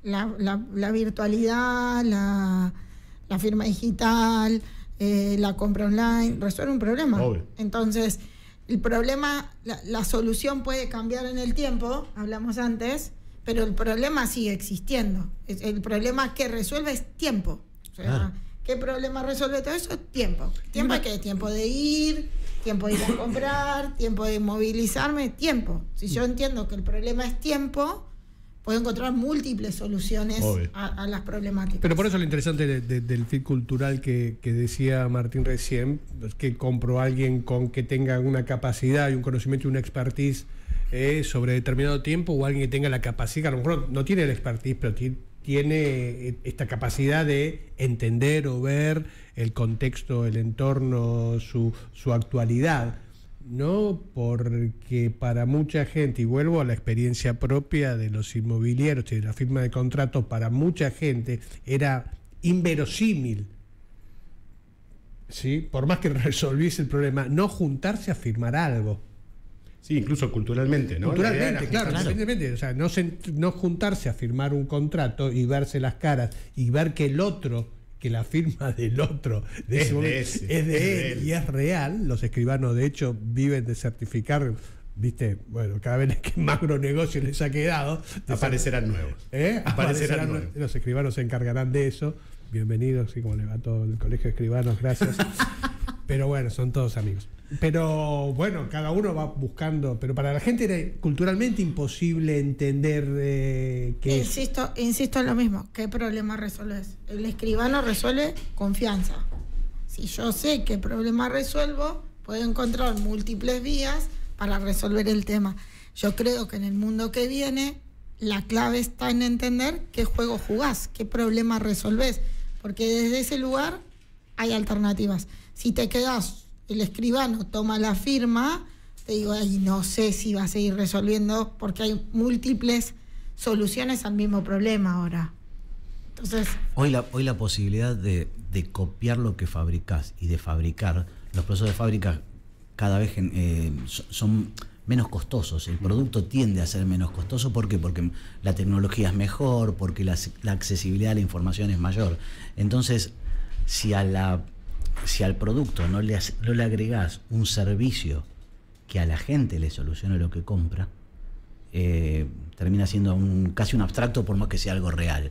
La virtualidad, la firma digital, la compra online, resuelve un problema. Obvio. Entonces, el problema, la solución puede cambiar en el tiempo, hablamos antes, pero el problema sigue existiendo. El problema que resuelve es tiempo. O sea, ¿qué problema resuelve todo eso? Tiempo. ¿Tiempo de qué? Tiempo de ir a comprar, tiempo de movilizarme, tiempo. Si yo entiendo que el problema es tiempo, puedo encontrar múltiples soluciones a las problemáticas. Pero por eso lo interesante del fit cultural que decía Martín recién, es que compro a alguien con que tenga una capacidad y un conocimiento y una expertise sobre determinado tiempo, o alguien que tenga la capacidad, a lo mejor no tiene la expertise, pero tiene esta capacidad de entender o ver el contexto, el entorno, su actualidad, ¿no? Porque para mucha gente, y vuelvo a la experiencia propia de los inmobiliarios y de la firma de contratos, para mucha gente era inverosímil, ¿sí? Por más que resolviese el problema, no juntarse a firmar algo. Sí, incluso culturalmente, ¿no? Culturalmente, claro. Evidentemente, o sea, no juntarse a firmar un contrato y verse las caras y ver que el otro, que la firma del otro es de él y es real. Los escribanos, de hecho, viven de certificar, ¿viste? Bueno, cada vez que más agronegocio les ha quedado. Aparecerán nuevos. Aparecerán nuevos. Los escribanos se encargarán de eso. Bienvenidos, así como le va todo el colegio de escribanos, gracias. Pero bueno, son todos amigos. Pero bueno, cada uno va buscando. Pero para la gente era culturalmente imposible entender que Insisto en lo mismo. ¿Qué problema resolves? El escribano resuelve confianza. Si yo sé qué problema resuelvo, puedo encontrar múltiples vías para resolver el tema. Yo creo que en el mundo que viene, la clave está en entender qué juego jugás, qué problema resolvés. Porque desde ese lugar hay alternativas. Si te quedas, el escribano toma la firma, te digo, ay, no sé si va a seguir resolviendo porque hay múltiples soluciones al mismo problema ahora. Entonces, hoy la posibilidad de copiar lo que fabricás y de fabricar, los procesos de fábrica cada vez son menos costosos. El producto tiende a ser menos costoso. ¿Por qué? Porque la tecnología es mejor, porque la accesibilidad a la información es mayor. Entonces, si al producto no le agregás un servicio que a la gente le solucione lo que compra, termina siendo casi un abstracto, por más que sea algo real.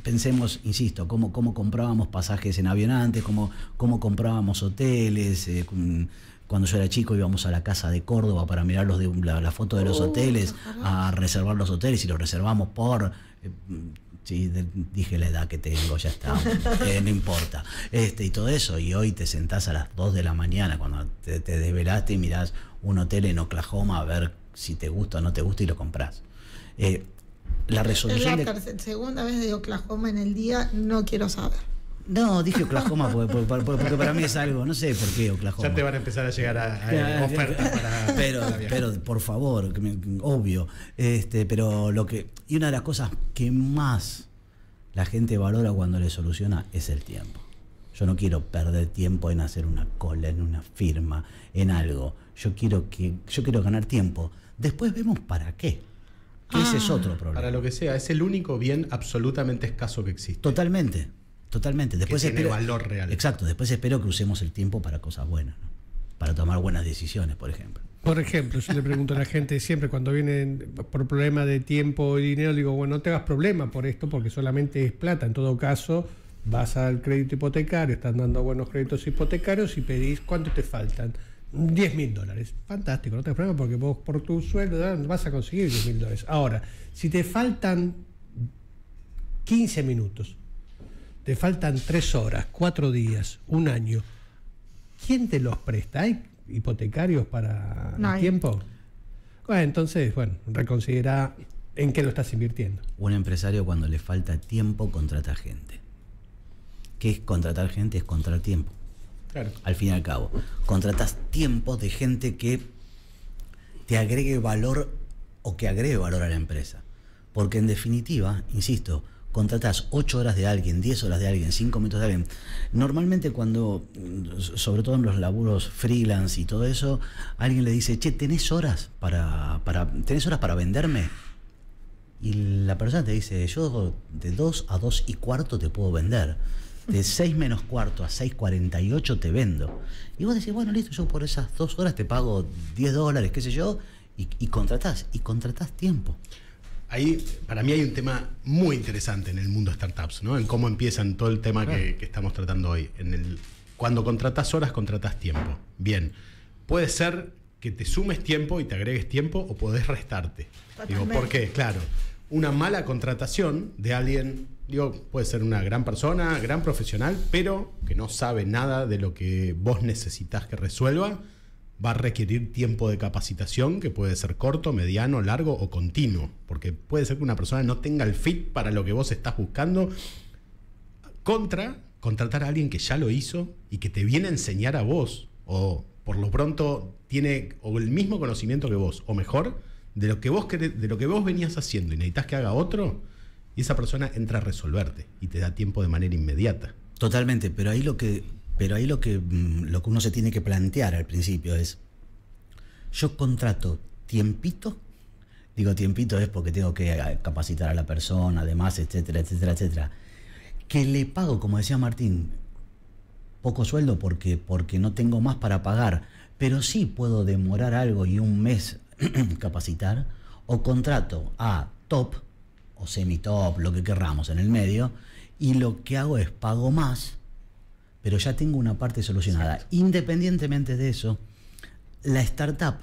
Pensemos, insisto, cómo comprábamos pasajes en avión antes, cómo comprábamos hoteles. Cuando yo era chico íbamos a la Casa de Córdoba para mirar la foto de los hoteles, a reservar los hoteles, y los reservamos por... sí, dije la edad que tengo, ya está, no importa. Y todo eso, y hoy te sentás a las 2 de la mañana cuando te desvelaste y mirás un hotel en Oklahoma a ver si te gusta o no te gusta y lo comprás. La resolución es la segunda vez de Oklahoma en el día, no quiero saber. No, dije Oklahoma porque para mí es algo, no sé por qué Oklahoma. Ya te van a empezar a llegar a ofertas para... Pero por favor, obvio. Pero y una de las cosas que más la gente valora cuando le soluciona es el tiempo. Yo no quiero perder tiempo en hacer una cola, en una firma, en algo. Yo quiero ganar tiempo. Después vemos para qué. Que ese es otro problema. Para lo que sea, es el único bien absolutamente escaso que existe. Totalmente. Después que tiene valor real. Exacto, después espero que usemos el tiempo para cosas buenas, ¿no? Para tomar buenas decisiones, por ejemplo. Por ejemplo, yo le pregunto a la gente siempre cuando vienen por problema de tiempo y dinero, digo, bueno, no te hagas problema por esto porque solamente es plata. En todo caso, vas al crédito hipotecario, están dando buenos créditos hipotecarios y pedís, ¿cuánto te faltan? $10.000. Fantástico, no te hagas problema porque vos por tu sueldo vas a conseguir $10.000. Ahora, si te faltan 15 minutos, te faltan 3 horas, 4 días, un año, ¿quién te los presta? ¿Hay hipotecarios para el tiempo? Bueno, entonces, reconsidera en qué lo estás invirtiendo. Un empresario, cuando le falta tiempo, contrata gente. ¿Qué es contratar gente? Es contratar tiempo. Claro. Al fin y al cabo, contratas tiempo de gente que te agregue valor o que agregue valor a la empresa. Porque en definitiva, insisto, contratás 8 horas de alguien, 10 horas de alguien, 5 minutos de alguien. Normalmente cuando, sobre todo en los laburos freelance y todo eso, alguien le dice, che, ¿tenés horas para venderme? Y la persona te dice, yo de 2 a 2 y cuarto te puedo vender. De 6 menos cuarto a 6:48 te vendo. Y vos decís, bueno, listo, yo por esas 2 horas te pago $10, qué sé yo, y contratás tiempo. Ahí, para mí hay un tema muy interesante en el mundo de startups, ¿no? En cómo empiezan todo el tema que estamos tratando hoy. Cuando contratás horas, contratás tiempo. Bien, puede ser que te sumes tiempo y te agregues tiempo, o podés restarte. Digo, ¿por qué? Claro, una mala contratación de alguien, puede ser una gran persona, gran profesional, pero que no sabe nada de lo que vos necesitas que resuelva, va a requerir tiempo de capacitación que puede ser corto, mediano, largo o continuo, porque puede ser que una persona no tenga el fit para lo que vos estás buscando, contra contratar a alguien que ya lo hizo y que te viene a enseñar a vos, o por lo pronto tiene o el mismo conocimiento que vos, o mejor, de lo que vos venías haciendo y necesitas que haga otro, y esa persona entra a resolverte y te da tiempo de manera inmediata. Totalmente, pero ahí lo que uno se tiene que plantear al principio es, yo contrato tiempito, digo tiempito es porque tengo que capacitar a la persona, además, etcétera, etcétera, etcétera, que le pago, como decía Martín, poco sueldo porque no tengo más para pagar, pero sí puedo demorar algo y un mes capacitar, o contrato a top o semi-top, lo que querramos en el medio, y lo que hago es pago más, pero ya tengo una parte solucionada. Sí. Independientemente de eso, la startup,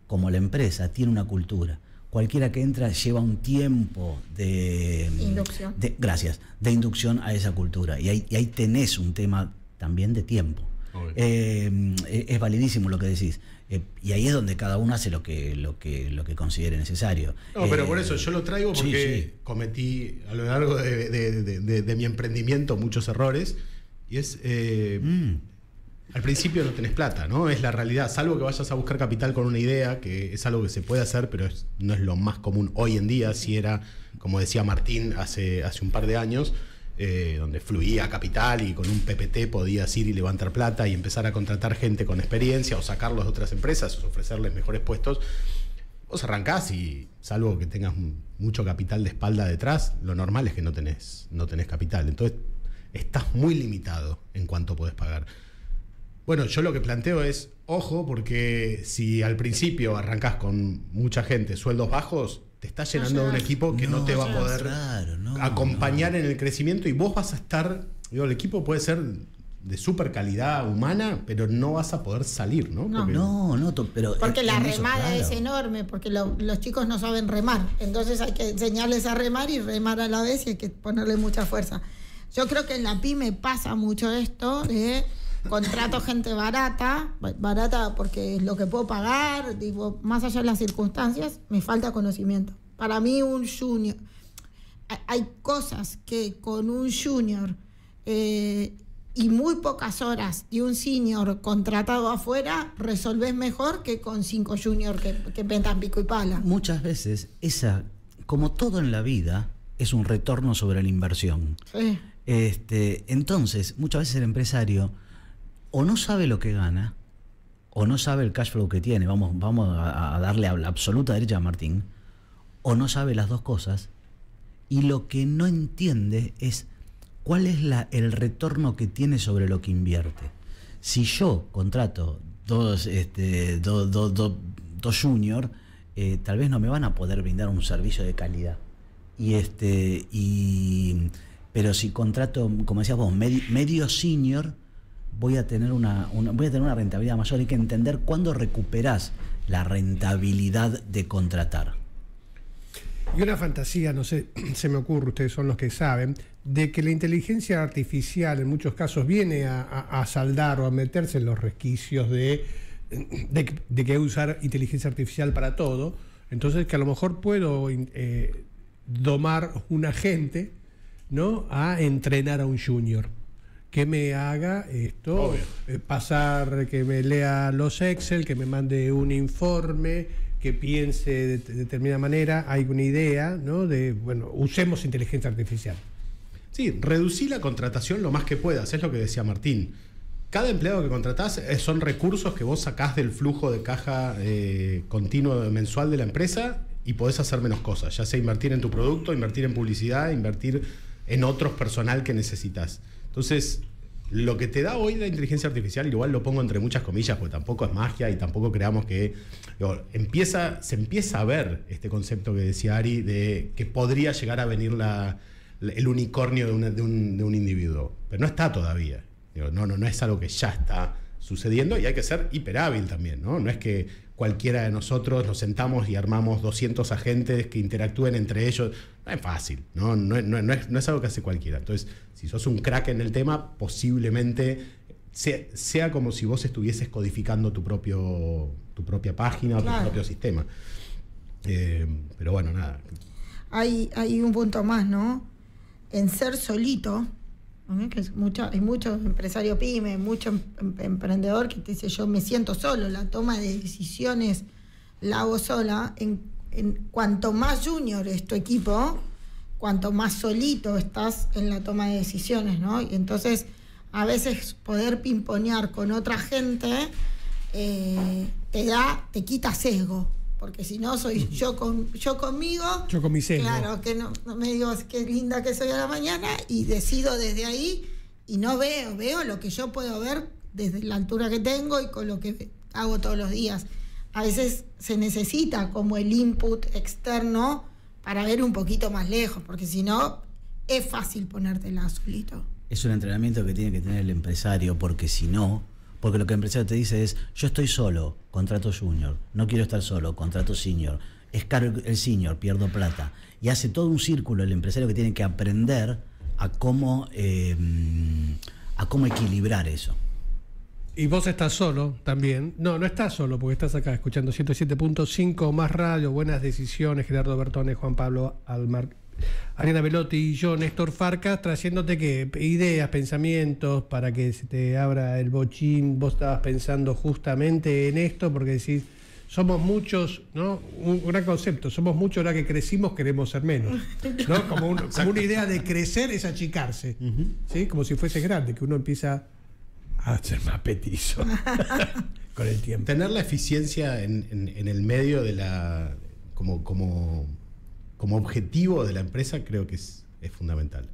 como la empresa, tiene una cultura. Cualquiera que entra lleva un tiempo de inducción. De inducción a esa cultura. Y ahí tenés un tema también de tiempo. Es validísimo lo que decís. Y ahí es donde cada uno hace lo que considere necesario. No, pero por eso yo lo traigo porque cometí a lo largo de mi emprendimiento muchos errores. Y es... Al principio no tenés plata, ¿no? Es la realidad, salvo que vayas a buscar capital con una idea, que es algo que se puede hacer, pero no es lo más común hoy en día. Si era, como decía Martín hace un par de años, donde fluía capital y con un PPT podías ir y levantar plata y empezar a contratar gente con experiencia o sacarlos de otras empresas o ofrecerles mejores puestos. Vos arrancás y, salvo que tengas mucho capital de espalda detrás, lo normal es que no tenés capital. Entonces, estás muy limitado en cuánto podés pagar. Bueno, yo lo que planteo es, ojo, porque si al principio arrancás con mucha gente, sueldos bajos, te estás llenando de un equipo que no te va a poder acompañar en el crecimiento y vos vas a estar, el equipo puede ser de súper calidad humana, pero no vas a poder salir, ¿no? Porque la remada es enorme, porque los chicos no saben remar, entonces hay que enseñarles a remar y remar a la vez y hay que ponerle mucha fuerza. Yo creo que en la pyme pasa mucho esto de... Contrato gente barata porque es lo que puedo pagar, digo, más allá de las circunstancias, me falta conocimiento. Para mí un junior, hay cosas que con un junior y muy pocas horas de un senior contratado afuera, resolvés mejor que con 5 juniors que vendan pico y pala. Muchas veces como todo en la vida, es un retorno sobre la inversión. Sí. Entonces, muchas veces el empresario o no sabe lo que gana, o no sabe el cash flow que tiene, vamos a darle a la absoluta derecha a Martín, o no sabe las dos cosas, y lo que no entiende es cuál es el retorno que tiene sobre lo que invierte. Si yo contrato dos juniors, tal vez no me van a poder brindar un servicio de calidad. Pero si contrato, como decías vos, medio senior, voy a tener una rentabilidad mayor. Hay que entender cuándo recuperás la rentabilidad de contratar. Y una fantasía, no sé, se me ocurre, ustedes son los que saben, de que la inteligencia artificial en muchos casos viene a saldar o a meterse en los resquicios de que usar inteligencia artificial para todo. Entonces que a lo mejor puedo domar un agente, ¿no?, a entrenar a un junior que me haga esto, pasar, que me lea los Excel, que me mande un informe, que piense de determinada manera. Hay una idea, ¿no?, de, bueno, usemos inteligencia artificial. Sí, reducí la contratación lo más que puedas, es lo que decía Martín. Cada empleado que contratás son recursos que vos sacás del flujo de caja continuo mensual de la empresa y podés hacer menos cosas, ya sea invertir en tu producto, invertir en publicidad, invertir en otros personal que necesitas. Entonces, lo que te da hoy la inteligencia artificial, igual lo pongo entre muchas comillas, porque tampoco es magia y tampoco creamos que... se empieza a ver este concepto que decía Ari, de que podría llegar a venir el unicornio de un individuo. Pero no está todavía. No es algo que ya está sucediendo y hay que ser hiperhábil también, ¿no? No es que cualquiera de nosotros nos sentamos y armamos 200 agentes que interactúen entre ellos. No es fácil, no es algo que hace cualquiera. Entonces, si sos un crack en el tema, posiblemente sea como si vos estuvieses codificando tu propia página o tu propio sistema. Pero bueno, nada. Hay un punto más, ¿no? En ser solito, ¿no?, que hay mucho empresario pyme, mucho emprendedor que te dice, yo me siento solo, la toma de decisiones la hago sola. Cuanto más junior es tu equipo, cuanto más solito estás en la toma de decisiones, ¿no? Y entonces, a veces poder pimponear con otra gente te quita sesgo. Porque si no, soy yo conmigo. Yo con mi sesgo. Claro, que no me digo qué linda que soy a la mañana y decido desde ahí y no veo lo que yo puedo ver desde la altura que tengo y con lo que hago todos los días. A veces se necesita como el input externo para ver un poquito más lejos, porque si no, es fácil ponértela solito. Es un entrenamiento que tiene que tener el empresario, porque si no... Porque lo que el empresario te dice es, yo estoy solo, contrato junior, no quiero estar solo, contrato senior, es caro el senior, pierdo plata. Y hace todo un círculo el empresario que tiene que aprender a cómo equilibrar eso. Y vos estás solo también. No estás solo, porque estás acá escuchando 107.5 Más Radio, Buenas Decisiones, Gerardo Bertone, Juan Pablo Ariana Belotti y yo, Néstor Farcas, trayéndote que ideas, pensamientos para que se te abra el bochín. Vos estabas pensando justamente en esto porque decís, somos muchos, ¿no? Un gran concepto, somos muchos, ahora que crecimos queremos ser menos, ¿no? Como una idea de crecer es achicarse, ¿sí? Como si fuese grande, que uno empieza a ser más petizo con el tiempo. Tener la eficiencia en el medio de la como objetivo de la empresa creo que es fundamental,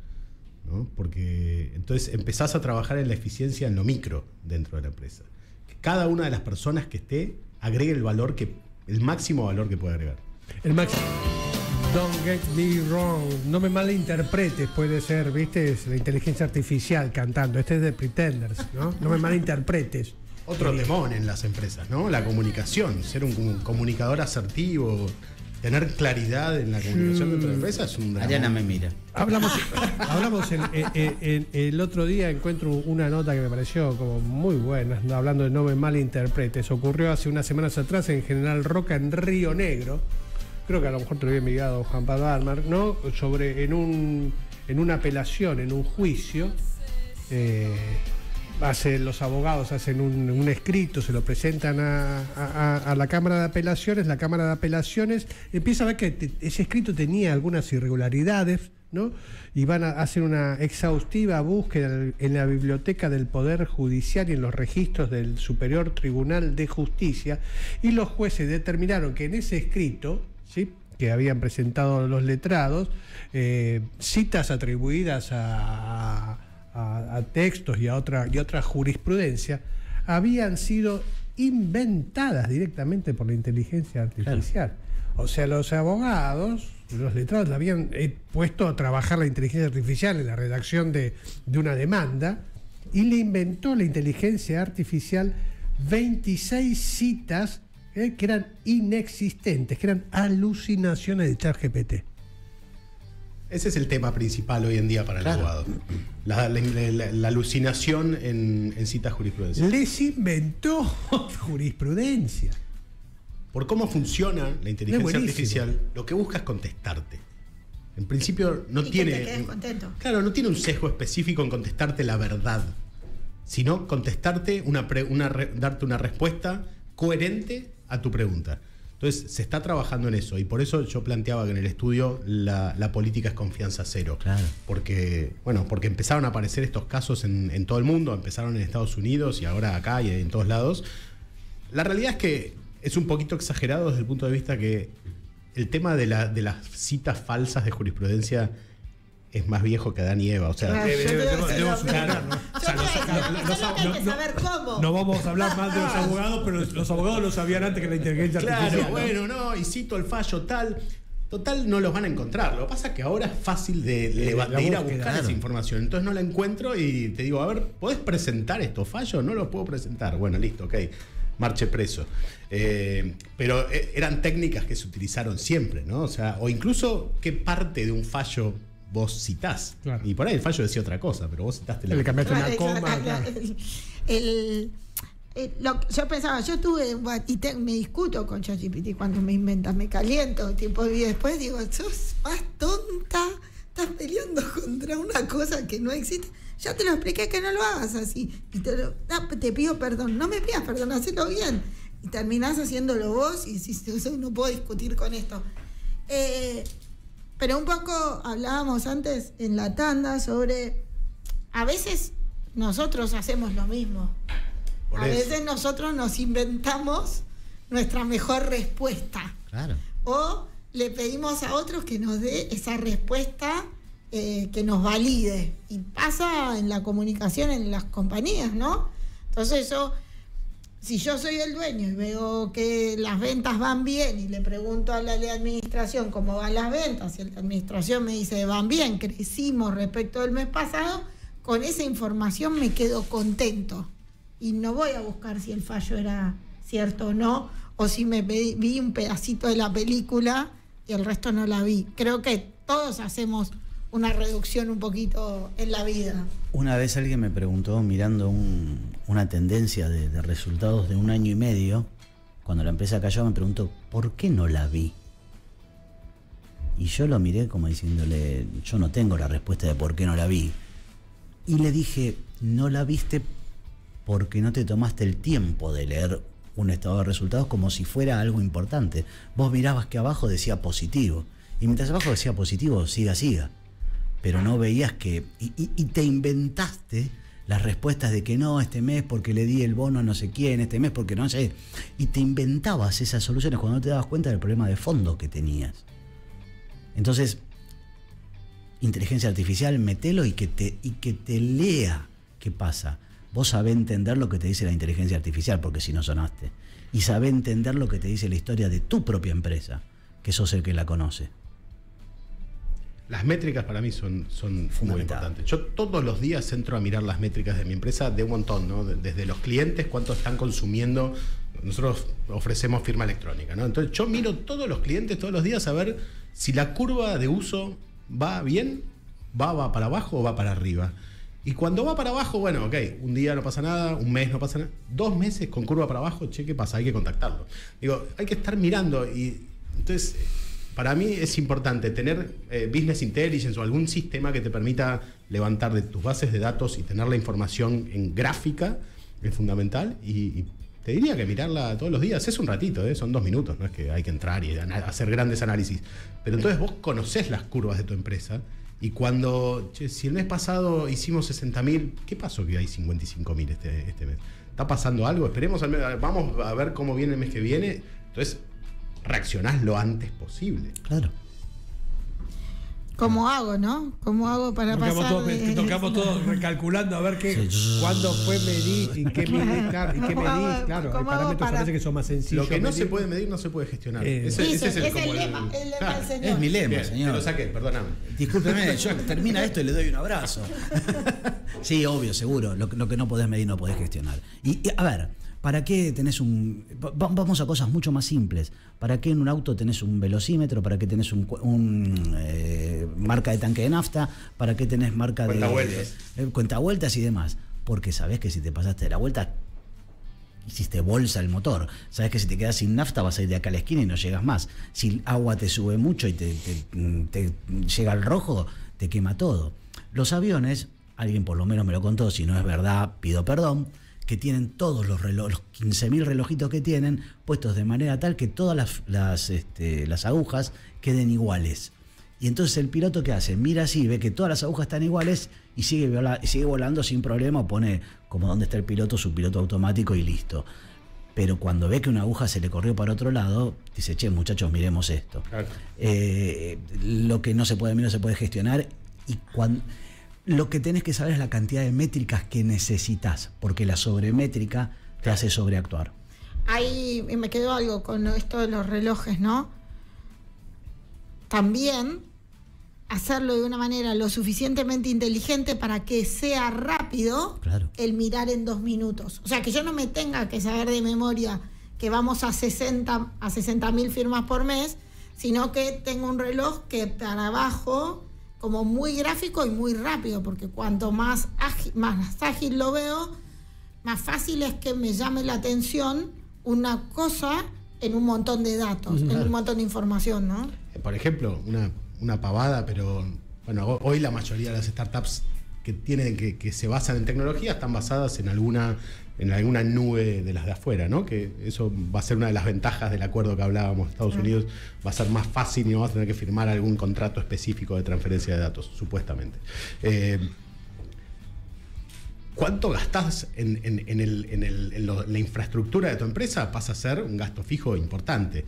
¿no? Porque entonces empezás a trabajar en la eficiencia en lo micro dentro de la empresa. Que cada una de las personas que esté agregue el máximo valor que puede agregar. El máximo. Don't get me wrong, no me malinterpretes, puede ser, ¿viste? Es la inteligencia artificial cantando. Este es de Pretenders, ¿no? No me malinterpretes. Otro temón en las empresas, ¿no? La comunicación, ser un comunicador asertivo, tener claridad en la comunicación dentro de la empresa es un drama. Ariana me mira. Hablamos el otro día, encuentro una nota que me pareció como muy buena, hablando de no me malinterpretes. Ocurrió hace unas semanas atrás en General Roca, en Río Negro. Creo que a lo mejor te lo había enviado Juan Pablo Almar, ¿no? Sobre en una apelación, en un juicio. Los abogados hacen un escrito, se lo presentan a la Cámara de Apelaciones. La Cámara de Apelaciones empieza a ver que ese escrito tenía algunas irregularidades, ¿no? Y van a hacer una exhaustiva búsqueda en la biblioteca del Poder Judicial y en los registros del Superior Tribunal de Justicia, y los jueces determinaron que en ese escrito, ¿sí?, que habían presentado los letrados, citas atribuidas a textos y a otra jurisprudencia habían sido inventadas directamente por la inteligencia artificial. Claro. O sea, los abogados, los letrados, le habían puesto a trabajar la inteligencia artificial en la redacción de una demanda, y le inventó la inteligencia artificial 26 citas que eran inexistentes, que eran alucinaciones de ChatGPT. Ese es el tema principal hoy en día para el abogado. La alucinación en citas jurisprudenciales. Les inventó jurisprudencia. Por cómo funciona la inteligencia artificial, lo que busca es contestarte. En principio no tiene. Que te quedes contento. Claro, no tiene un sesgo específico en contestarte la verdad, sino contestarte darte una respuesta coherente a tu pregunta. Entonces se está trabajando en eso, y por eso yo planteaba que en el estudio la política es confianza cero. Claro. Porque empezaron a aparecer estos casos en todo el mundo, empezaron en Estados Unidos y ahora acá y en todos lados. La realidad es que es un poquito exagerado desde el punto de vista que el tema de las citas falsas de jurisprudencia es más viejo que Adán y Eva. O sea, debemos superar, ¿no? No vamos a hablar mal de los abogados, pero los abogados lo sabían antes que la inteligencia artificial. Claro, bueno, no, y cito el fallo tal. Total, no los van a encontrar. Lo que pasa es que ahora es fácil de ir a buscar esa información. Entonces no la encuentro y te digo, a ver, ¿podés presentar estos fallos? No los puedo presentar. Bueno, listo, ok. Marche preso. Pero eran técnicas que se utilizaron siempre, ¿no? O sea, o incluso qué parte de un fallo vos citás. Claro. Y por ahí el fallo decía otra cosa, pero vos citaste la... Le cambiaste una coma. Yo pensaba, yo tuve me discuto con ChatGPT cuando me inventas, me caliento, tiempo, y después digo, sos más tonta, estás peleando contra una cosa que no existe. Ya te lo expliqué, que no lo hagas así. Y te pido perdón, no me pidas perdón, hacelo bien. Y terminás haciéndolo vos y decís, no puedo discutir con esto. Pero un poco hablábamos antes en la tanda sobre, a veces nosotros hacemos lo mismo. A veces nosotros nos inventamos nuestra mejor respuesta. Claro. O le pedimos a otros que nos dé esa respuesta que nos valide. Y pasa en la comunicación en las compañías, ¿no? Entonces si yo soy el dueño y veo que las ventas van bien y le pregunto a la administración cómo van las ventas, y la administración me dice van bien, crecimos respecto del mes pasado, con esa información me quedo contento. Y no voy a buscar si el fallo era cierto o no, o si me vi un pedacito de la película y el resto no la vi. Creo que todos hacemos una reducción un poquito en la vida. Una vez alguien me preguntó, mirando una tendencia de resultados de 1 año y medio, cuando la empresa cayó, me preguntó, ¿por qué no la vi? Y yo lo miré como diciéndole, yo no tengo la respuesta de por qué no la vi. Y le dije, no la viste porque no te tomaste el tiempo de leer un estado de resultados como si fuera algo importante. Vos mirabas que abajo decía positivo. Y mientras abajo decía positivo, siga. Pero no veías que... Y te inventaste las respuestas de que no, este mes porque le di el bono a no sé quién, este mes porque no sé... Y te inventabas esas soluciones cuando no te dabas cuenta del problema de fondo que tenías. Entonces, inteligencia artificial, metelo y que te lea qué pasa. Vos sabés entender lo que te dice la inteligencia artificial, porque si no sonaste. Y sabés entender lo que te dice la historia de tu propia empresa, que sos el que la conoce. Las métricas para mí son muy importantes. Yo todos los días entro a mirar las métricas de mi empresa de un montón, ¿no? Desde los clientes, cuánto están consumiendo. Nosotros ofrecemos firma electrónica, ¿no? Entonces yo miro todos los clientes todos los días a ver si la curva de uso va bien, va para abajo o va para arriba. Y cuando va para abajo, bueno, ok, un día no pasa nada, un mes no pasa nada, 2 meses con curva para abajo, che, ¿qué pasa? Hay que contactarlo. Digo, hay que estar mirando y entonces... Para mí es importante tener business intelligence o algún sistema que te permita levantar de tus bases de datos y tener la información en gráfica, es fundamental. Y te diría que mirarla todos los días es un ratito, son 2 minutos, no es que hay que entrar y hacer grandes análisis. Pero entonces vos conocés las curvas de tu empresa y cuando, che, si el mes pasado hicimos 60.000, ¿qué pasó que hay 55.000 este mes? ¿Está pasando algo? Esperemos, vamos a ver cómo viene el mes que viene. Entonces... reaccionás lo antes posible. Claro. ¿Cómo hago, no? ¿Cómo hago para pasar? Tocamos todo recalculando a ver cuándo fue medir y qué medí, claro, hay parámetros parece que son más sencillos. Lo que no se puede medir no se puede gestionar. Ese es el lema del señor. Es mi lema, bien, señor. Te lo saqué, perdóname. Discúlpeme, yo termina esto y le doy un abrazo. Sí, obvio, seguro. Lo que no podés medir no podés gestionar. Y a ver, ¿para qué tenés vamos a cosas mucho más simples. ¿Para qué en un auto tenés un velocímetro? ¿Para qué tenés marca de tanque de nafta? ¿Para qué tenés marca de cuentavueltas y demás? Porque sabés que si te pasaste de la vuelta, hiciste bolsa el motor. Sabés que si te quedás sin nafta vas a ir de acá a la esquina y no llegas más. Si el agua te sube mucho y te llega al rojo, te quema todo. Los aviones, alguien por lo menos me lo contó, si no es verdad, pido perdón, que tienen todos los 15.000 relojitos que tienen puestos de manera tal que todas las agujas queden iguales. Y entonces el piloto, ¿qué hace? Mira así, ve que todas las agujas están iguales y sigue volando sin problema, pone como donde está el piloto su piloto automático y listo. Pero cuando ve que una aguja se le corrió para otro lado, dice, che, muchachos, miremos esto. Claro. Lo que no se puede mirar, no se puede gestionar. Y lo que tenés que saber es la cantidad de métricas que necesitas, porque la sobremétrica te hace sobreactuar. Ahí me quedó algo con esto de los relojes, ¿no? También hacerlo de una manera lo suficientemente inteligente para que sea rápido, claro, el mirar en 2 minutos. O sea, que yo no me tenga que saber de memoria que vamos a 60.000 firmas por mes, sino que tengo un reloj que para abajo... como muy gráfico y muy rápido, porque cuanto más ágil lo veo, más fácil es que me llame la atención una cosa en un montón de datos, en un montón de información, ¿no? Por ejemplo, una pavada, pero bueno, hoy la mayoría de las startups que se basan en tecnología están basadas en alguna nube de las de afuera, ¿no? Que eso va a ser una de las ventajas del acuerdo que hablábamos de Estados Unidos. Va a ser más fácil y no vas a tener que firmar algún contrato específico de transferencia de datos, supuestamente. ¿Cuánto gastás en la infraestructura de tu empresa? Pasa a ser un gasto fijo importante.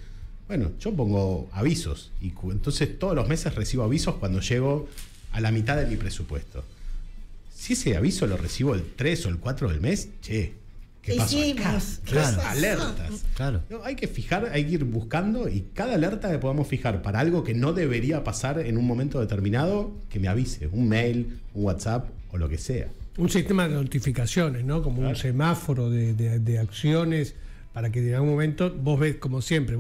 Bueno, yo pongo avisos y entonces todos los meses recibo avisos cuando llego a la mitad de mi presupuesto. Si ese aviso lo recibo el 3 o el 4 del mes, che, ¿qué pasó acá? Claro. Alertas. Claro. No, hay que ir buscando y cada alerta que podamos fijar para algo que no debería pasar en un momento determinado, que me avise. Un mail, un WhatsApp o lo que sea. Un sistema de notificaciones, ¿no? Como claro, un semáforo de acciones para que en algún momento vos ves, como siempre,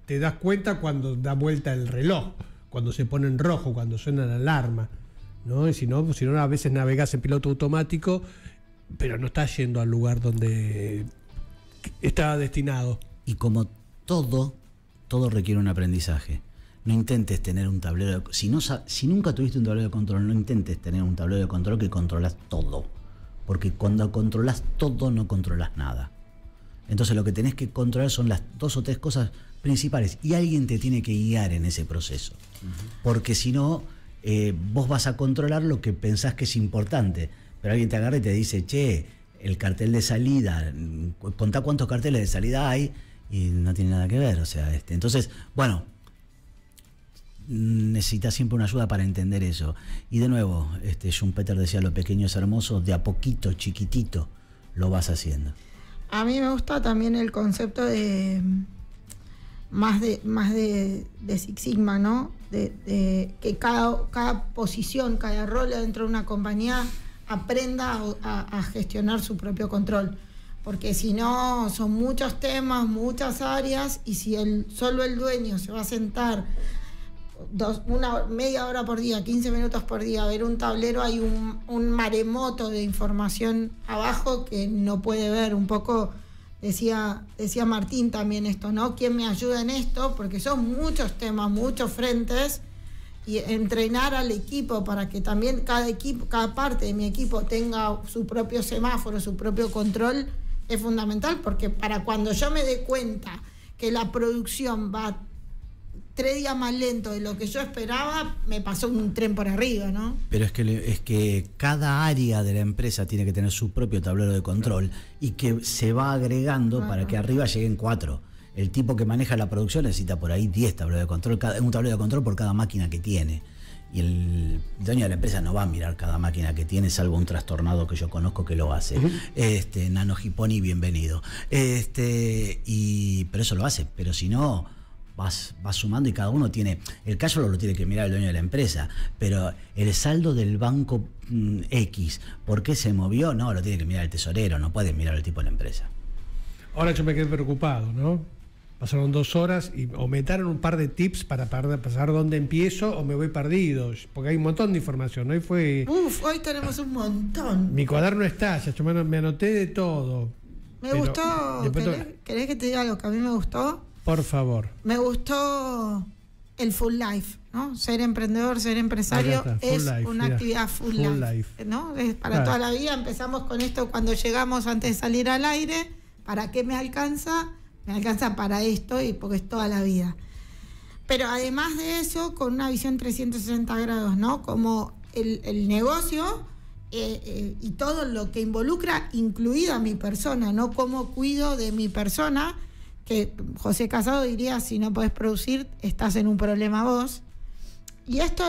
te das cuenta cuando da vuelta el reloj, cuando se pone en rojo, cuando suena la alarma, ¿no? Y si no, a veces navegás en piloto automático, pero no estás yendo al lugar donde estaba destinado. Y como todo requiere un aprendizaje. No intentes tener un tablero de, si nunca tuviste un tablero de control, no intentes tener un tablero de control que controlas todo. Porque cuando controlas todo, no controlas nada. Entonces lo que tenés que controlar son las 2 o 3 cosas principales. Y alguien te tiene que guiar en ese proceso. Porque si no, vos vas a controlar lo que pensás que es importante. Pero alguien te agarra y te dice, che, el cartel de salida, contá cuántos carteles de salida hay, y no tiene nada que ver. O sea, entonces, bueno, necesitas siempre una ayuda para entender eso. Y de nuevo, Schumpeter decía, lo pequeño es hermoso, de a poquito, chiquitito, lo vas haciendo. A mí me gusta también el concepto de más de Six Sigma, ¿no? De que cada posición, cada rol dentro de una compañía aprenda a gestionar su propio control. Porque si no, son muchos temas, muchas áreas, y si solo el dueño se va a sentar media hora por día, 15 minutos por día a ver un tablero, hay un maremoto de información abajo que no puede ver. Un poco decía Martín también esto, ¿no? ¿Quién me ayuda en esto? Porque son muchos temas, muchos frentes, y entrenar al equipo para que también cada parte de mi equipo tenga su propio semáforo, su propio control, es fundamental, porque para cuando yo me dé cuenta que la producción va 3 días más lento de lo que yo esperaba, me pasó un tren por arriba, ¿no? Pero es que cada área de la empresa tiene que tener su propio tablero de control, y que se va agregando para que arriba lleguen 4. El tipo que maneja la producción necesita por ahí 10 tableros de control, un tablero de control por cada máquina que tiene. Y el dueño de la empresa no va a mirar cada máquina que tiene, salvo un trastornado que yo conozco que lo hace. Nano Hiponi, bienvenido. Pero eso lo hace. Pero si no, vas sumando, y cada uno tiene... El cash flow lo tiene que mirar el dueño de la empresa, pero el saldo del banco X, ¿por qué se movió? No, lo tiene que mirar el tesorero, no puede mirar el tipo de la empresa. Ahora yo me quedé preocupado, ¿no? Pasaron 2 horas y o me daron un par de tips para pasar dónde empiezo o me voy perdido, porque hay un montón de información. Hoy hoy tenemos un montón. Mi cuaderno está, ya yo me anoté de todo. Me gustó. ¿Querés que te diga lo que a mí me gustó? Por favor. Me gustó el full life, ¿no? Ser emprendedor, ser empresario es una actividad full life, ¿no? Es para toda la vida. Empezamos con esto cuando llegamos antes de salir al aire. ¿Para qué me alcanza? Me alcanza para esto, y porque es toda la vida. Pero además de eso, con una visión 360 grados, ¿no? Como el negocio y todo lo que involucra, incluida mi persona, ¿no? Cómo cuido de mi persona, que José Casado diría, si no podés producir, estás en un problema vos. Y esto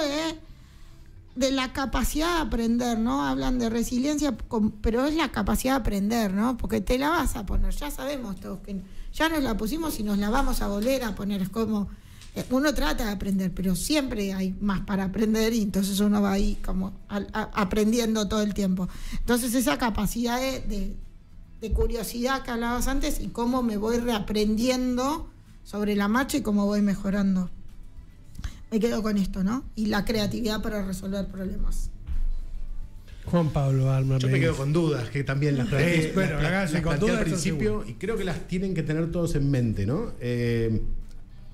de la capacidad de aprender, ¿no? Hablan de resiliencia, pero es la capacidad de aprender, ¿no? Porque te la vas a poner, ya sabemos todos que ya nos la pusimos y nos la vamos a volver a poner. Es como, uno trata de aprender, pero siempre hay más para aprender, y entonces uno va ahí como aprendiendo todo el tiempo. Entonces esa capacidad de curiosidad que hablabas antes, y cómo me voy reaprendiendo sobre la marcha y cómo voy mejorando. Me quedo con esto, ¿no? Y la creatividad para resolver problemas. Juan Pablo Alma. Yo me quedo con dudas, que también las planteé al principio, y creo que las tienen que tener todos en mente, ¿no?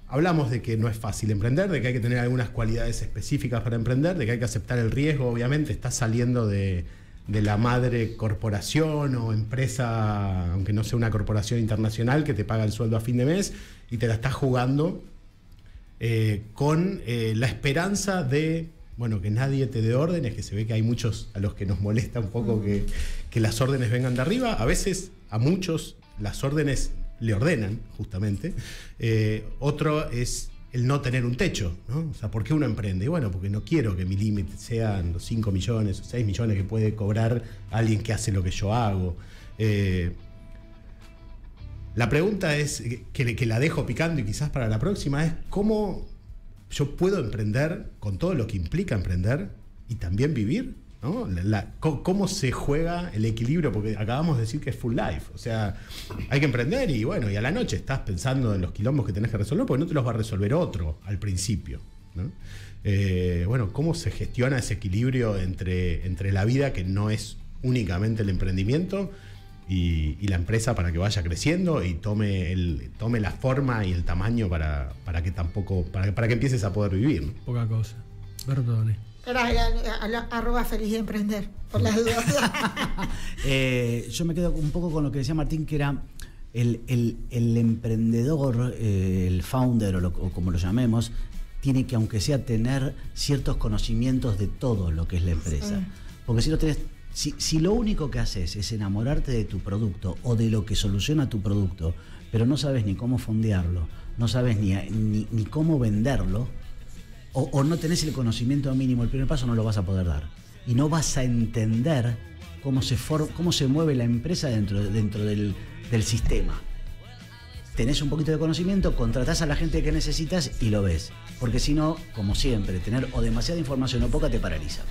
Hablamos de que no es fácil emprender, de que hay que tener algunas cualidades específicas para emprender, de que hay que aceptar el riesgo, obviamente. Estás saliendo de la madre corporación o empresa, aunque no sea una corporación internacional que te paga el sueldo a fin de mes, y te la estás jugando con la esperanza de, bueno, que nadie te dé órdenes, que se ve que hay muchos a los que nos molesta un poco que las órdenes vengan de arriba. A veces a muchos las órdenes le ordenan, justamente. Otro es el no tener un techo, ¿no? O sea, ¿por qué uno emprende? Y bueno, porque no quiero que mi límite sean los 5 millones o 6 millones que puede cobrar alguien que hace lo que yo hago. La pregunta es, que la dejo picando y quizás para la próxima, es cómo yo puedo emprender con todo lo que implica emprender y también vivir, ¿no? ¿Cómo se juega el equilibrio? Porque acabamos de decir que es full life. O sea, hay que emprender y bueno, y a la noche estás pensando en los quilombos que tenés que resolver, porque no te los va a resolver otro al principio, ¿no? Bueno, ¿cómo se gestiona ese equilibrio entre la vida, que no es únicamente el emprendimiento, y la empresa para que vaya creciendo y tome la forma y el tamaño para que empieces a poder vivir, ¿no? Poca cosa. Perdone. Era arroba feliz de emprender, por las dudas. Yo me quedo un poco con lo que decía Martín, que era el emprendedor, el founder o como lo llamemos, tiene que, aunque sea, tener ciertos conocimientos de todo lo que es la empresa. Sí. Porque si no tenés, si lo único que haces es enamorarte de tu producto o de lo que soluciona tu producto, pero no sabes ni cómo fondearlo, no sabes ni cómo venderlo, o no tenés el conocimiento mínimo, el primer paso no lo vas a poder dar. Y no vas a entender cómo se mueve la empresa dentro del sistema. Tenés un poquito de conocimiento, contratás a la gente que necesitas y lo ves. Porque si no, como siempre, tener o demasiada información o poca te paraliza.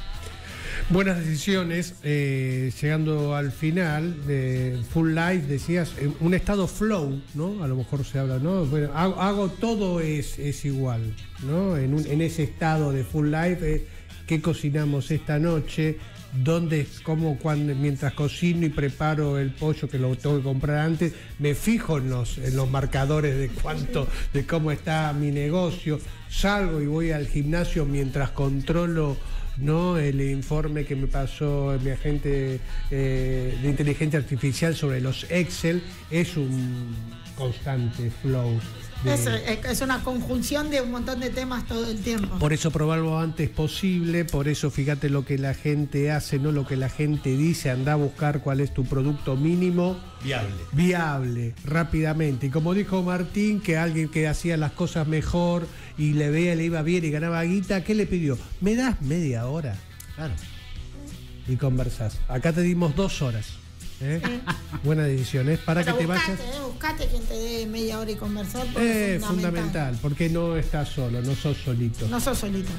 Buenas decisiones, llegando al final de Full Life, decías, un estado flow, ¿no? A lo mejor se habla, ¿no? Bueno, hago todo es igual, ¿no? En ese estado de Full Life, ¿qué cocinamos esta noche? ¿Dónde, cómo, cuando, mientras cocino y preparo el pollo que lo tengo que comprar antes, me fijo en los marcadores de cuánto, de cómo está mi negocio? Salgo y voy al gimnasio mientras controlo, ¿no?, el informe que me pasó mi agente de inteligencia artificial sobre los Excel. Es un constante flow. Es una conjunción de un montón de temas todo el tiempo. Por eso probarlo antes posible, por eso fíjate lo que la gente hace, no lo que la gente dice. Anda a buscar cuál es tu producto mínimo viable rápidamente. Y como dijo Martín, que alguien que hacía las cosas mejor y le iba bien y ganaba guita, ¿qué le pidió? ¿Me das media hora? Claro. Y conversás. Acá te dimos 2 horas. Buena decisión, para que te vayas. Buscate quien te dé media hora y conversar. Es fundamental, porque no estás solo, no sos solito. No sos solito.